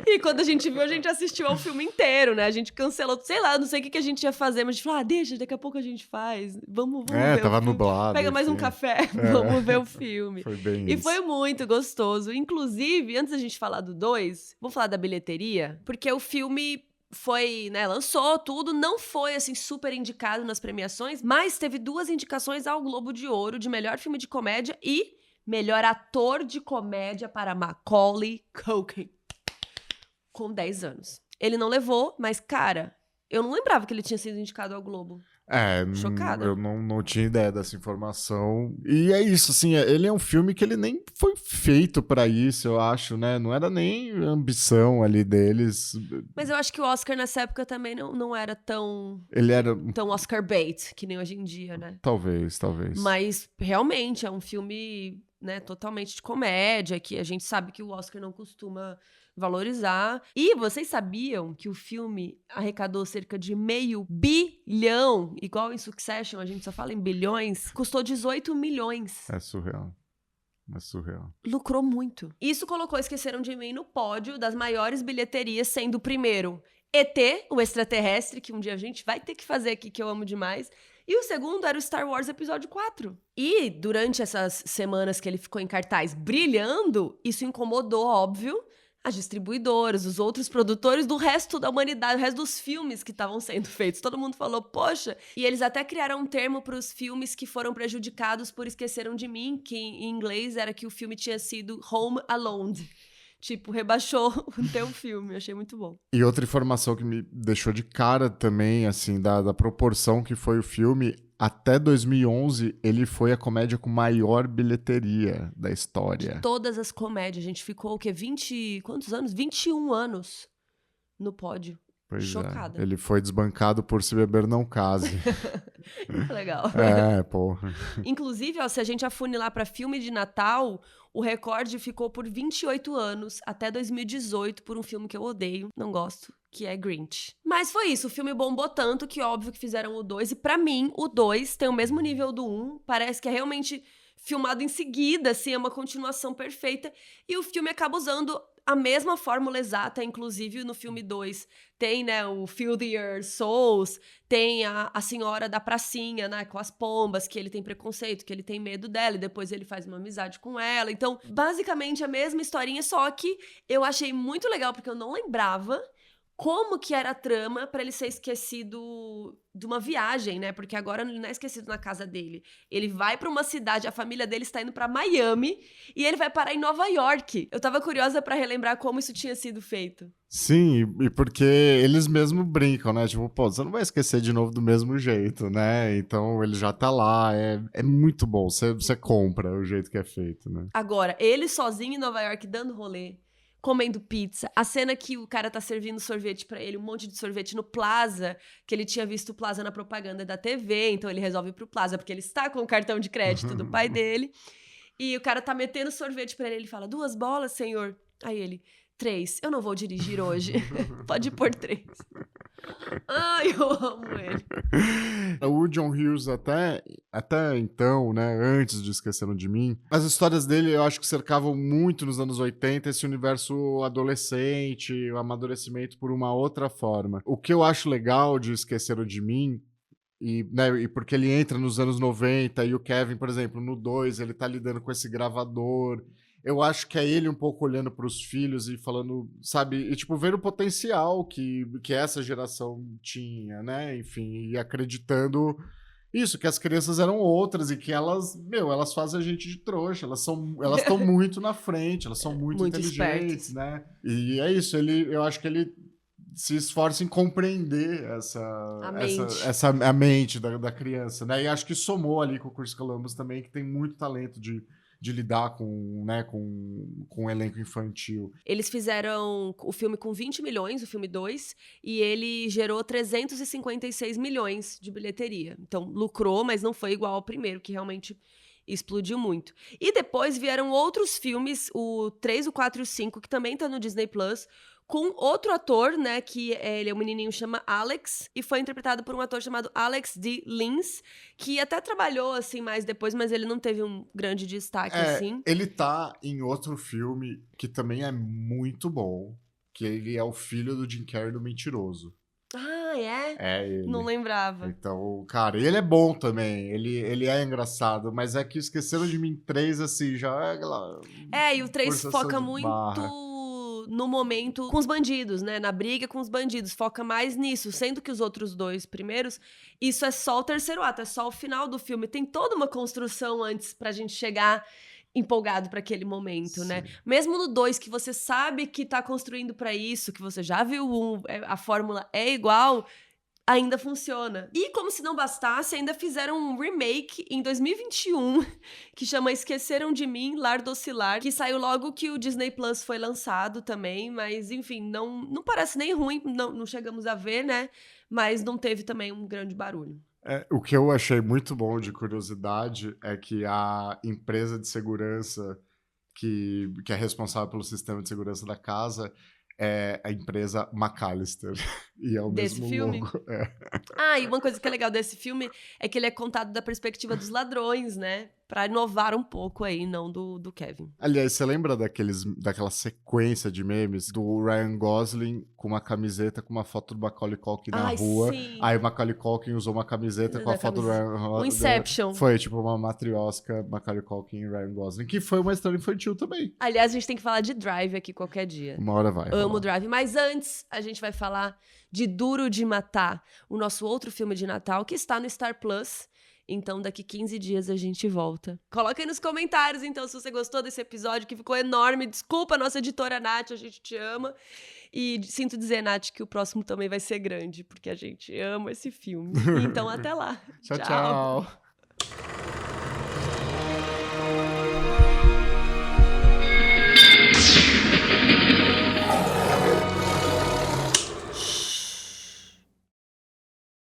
E quando a gente viu, a gente assistiu ao filme inteiro, né? A gente cancelou, sei lá, não sei o que a gente ia fazer, mas a gente falou, deixa, daqui a pouco a gente faz. Vamos ver tava o filme. nublado. Pega mais um enfim. café, vamos ver o filme. Foi bem E isso. foi muito gostoso. Inclusive, antes da gente falar do 2, vou falar da bilheteria, porque o filme foi, né, lançou tudo, não foi, assim, super indicado nas premiações, mas teve 2 indicações ao Globo de Ouro de melhor filme de comédia e melhor ator de comédia para Macaulay Culkin, com 10 anos. Ele não levou, mas, cara, eu não lembrava que ele tinha sido indicado ao Globo. Chocada. Eu não tinha ideia dessa informação. E é isso, assim, ele é um filme que ele nem foi feito pra isso, eu acho, né? Não era nem ambição ali deles. Mas eu acho que o Oscar nessa época também não era tão Oscar bait, que nem hoje em dia, né? Talvez. Mas, realmente, é um filme, né, totalmente de comédia, que a gente sabe que o Oscar não costuma valorizar. E vocês sabiam que o filme arrecadou cerca de $500 milhão, igual em Succession, a gente só fala em bilhões, custou 18 milhões. É surreal. Lucrou muito. Isso colocou Esqueceram de Mim no pódio das maiores bilheterias, sendo o primeiro ET, o extraterrestre, que um dia a gente vai ter que fazer aqui, que eu amo demais. E o segundo era o Star Wars Episódio 4. E durante essas semanas que ele ficou em cartaz brilhando, isso incomodou, óbvio, as distribuidoras, os outros produtores do resto da humanidade, o resto dos filmes que estavam sendo feitos. Todo mundo falou, poxa. E eles até criaram um termo para os filmes que foram prejudicados por Esqueceram de Mim, que em inglês era que o filme tinha sido Home Alone. Tipo, rebaixou o teu filme. Eu achei muito bom. E outra informação que me deixou de cara também, assim, da proporção que foi o filme, até 2011, ele foi a comédia com maior bilheteria da história. Todas as comédias. A gente ficou, o quê? 20... Quantos anos? 21 anos no pódio. Pois Chocada. é. Ele foi desbancado por Se Beber Não Case. Legal. Porra. Inclusive, ó, se a gente afunilar para filme de Natal, o recorde ficou por 28 anos, até 2018, por um filme que eu odeio, não gosto, que é Grinch. Mas foi isso, o filme bombou tanto que óbvio que fizeram o 2, e pra mim, o 2 tem o mesmo nível do 1, parece que é realmente filmado em seguida, assim, é uma continuação perfeita, e o filme acaba usando a mesma fórmula exata, inclusive no filme 2 tem, né, o Feel the Earth Souls, tem a senhora da pracinha, né, com as pombas, que ele tem preconceito, que ele tem medo dela, e depois ele faz uma amizade com ela. Então, basicamente a mesma historinha, só que eu achei muito legal, porque eu não lembrava como que era a trama pra ele ser esquecido de uma viagem, né? Porque agora ele não é esquecido na casa dele. Ele vai pra uma cidade, a família dele está indo pra Miami e ele vai parar em Nova York. Eu tava curiosa pra relembrar como isso tinha sido feito. Sim, e porque eles mesmo brincam, né? Tipo, pô, você não vai esquecer de novo do mesmo jeito, né? Então ele já tá lá, é muito bom, você compra o jeito que é feito, né? Agora, ele sozinho em Nova York dando rolê, comendo pizza, a cena que o cara tá servindo sorvete pra ele, um monte de sorvete no Plaza, que ele tinha visto o Plaza na propaganda da TV, então ele resolve ir pro Plaza, porque ele está com o cartão de crédito do pai dele, e o cara tá metendo sorvete pra ele fala, 2 bolas, senhor? Aí ele, 3, eu não vou dirigir hoje, pode pôr 3. Ai, eu amo ele. O John Hughes até então, né, antes de Esqueceram de Mim, as histórias dele eu acho que cercavam muito nos anos 80 esse universo adolescente, o amadurecimento por uma outra forma. O que eu acho legal de Esqueceram de Mim, e porque ele entra nos anos 90 e o Kevin, por exemplo, no 2, ele tá lidando com esse gravador. Eu acho que é ele um pouco olhando para os filhos e falando, sabe, e tipo, vendo o potencial que essa geração tinha, né? Enfim, e acreditando isso, que as crianças eram outras e que elas fazem a gente de trouxa, elas estão muito na frente, elas são muito inteligentes, espertas, né? E é isso, eu acho que ele se esforça em compreender a mente da criança, né? E acho que somou ali com o Chris Columbus também, que tem muito talento de lidar com, né, com um elenco infantil. Eles fizeram o filme com 20 milhões, o filme 2, e ele gerou 356 milhões de bilheteria. Então, lucrou, mas não foi igual ao primeiro, que realmente explodiu muito. E depois vieram outros filmes, o 3, o 4 e o 5, que também tá no Disney Plus, com outro ator, né, que ele é um menininho, chama Alex, e foi interpretado por um ator chamado Alex D. Linz, que até trabalhou, assim, mais depois, mas ele não teve um grande destaque, assim. Ele tá em outro filme que também é muito bom, que ele é o filho do Jim Carrey do Mentiroso. Ah, é? É ele. Não lembrava. Então, cara, ele é bom também, ele é engraçado, mas é que Esqueceram de Mim 3, assim, já é aquela... E o 3 foca muito barra. no momento com os bandidos, né? Na briga com os bandidos. Foca mais nisso. Sendo que os outros 2 primeiros, isso é só o terceiro ato, é só o final do filme. Tem toda uma construção antes pra gente chegar empolgado pra aquele momento, né? Mesmo no 2, que você sabe que tá construindo pra isso, que você já viu a fórmula é igual, ainda funciona. E como se não bastasse, ainda fizeram um remake em 2021, que chama Esqueceram de Mim, Lar do Oscilar, que saiu logo que o Disney Plus foi lançado também, mas enfim, não parece nem ruim, não chegamos a ver, né? Mas não teve também um grande barulho. O que eu achei muito bom de curiosidade é que a empresa de segurança que é responsável pelo sistema de segurança da casa é a empresa McAllister. E é o Desse mesmo filme? logo. E uma coisa que é legal desse filme é que ele é contado da perspectiva dos ladrões, né? pra inovar um pouco aí, não do Kevin. Aliás, você lembra daquela sequência de memes do Ryan Gosling com uma camiseta com uma foto do Macaulay Culkin na rua? Sim. Aí o Macaulay Culkin usou uma camiseta com a foto do Ryan O Inception. Foi tipo uma matriosca Macaulay Culkin e Ryan Gosling, que foi uma história infantil também. Aliás, a gente tem que falar de Drive aqui qualquer dia. Uma hora vai. Amo o Drive. Mas antes, a gente vai falar de Duro de Matar, o nosso outro filme de Natal, que está no Star Plus. Então, daqui 15 dias a gente volta. Coloca aí nos comentários, então, se você gostou desse episódio, que ficou enorme. Desculpa, nossa editora Nath, a gente te ama. E sinto dizer, Nath, que o próximo também vai ser grande, porque a gente ama esse filme. Então, até lá. Tchau.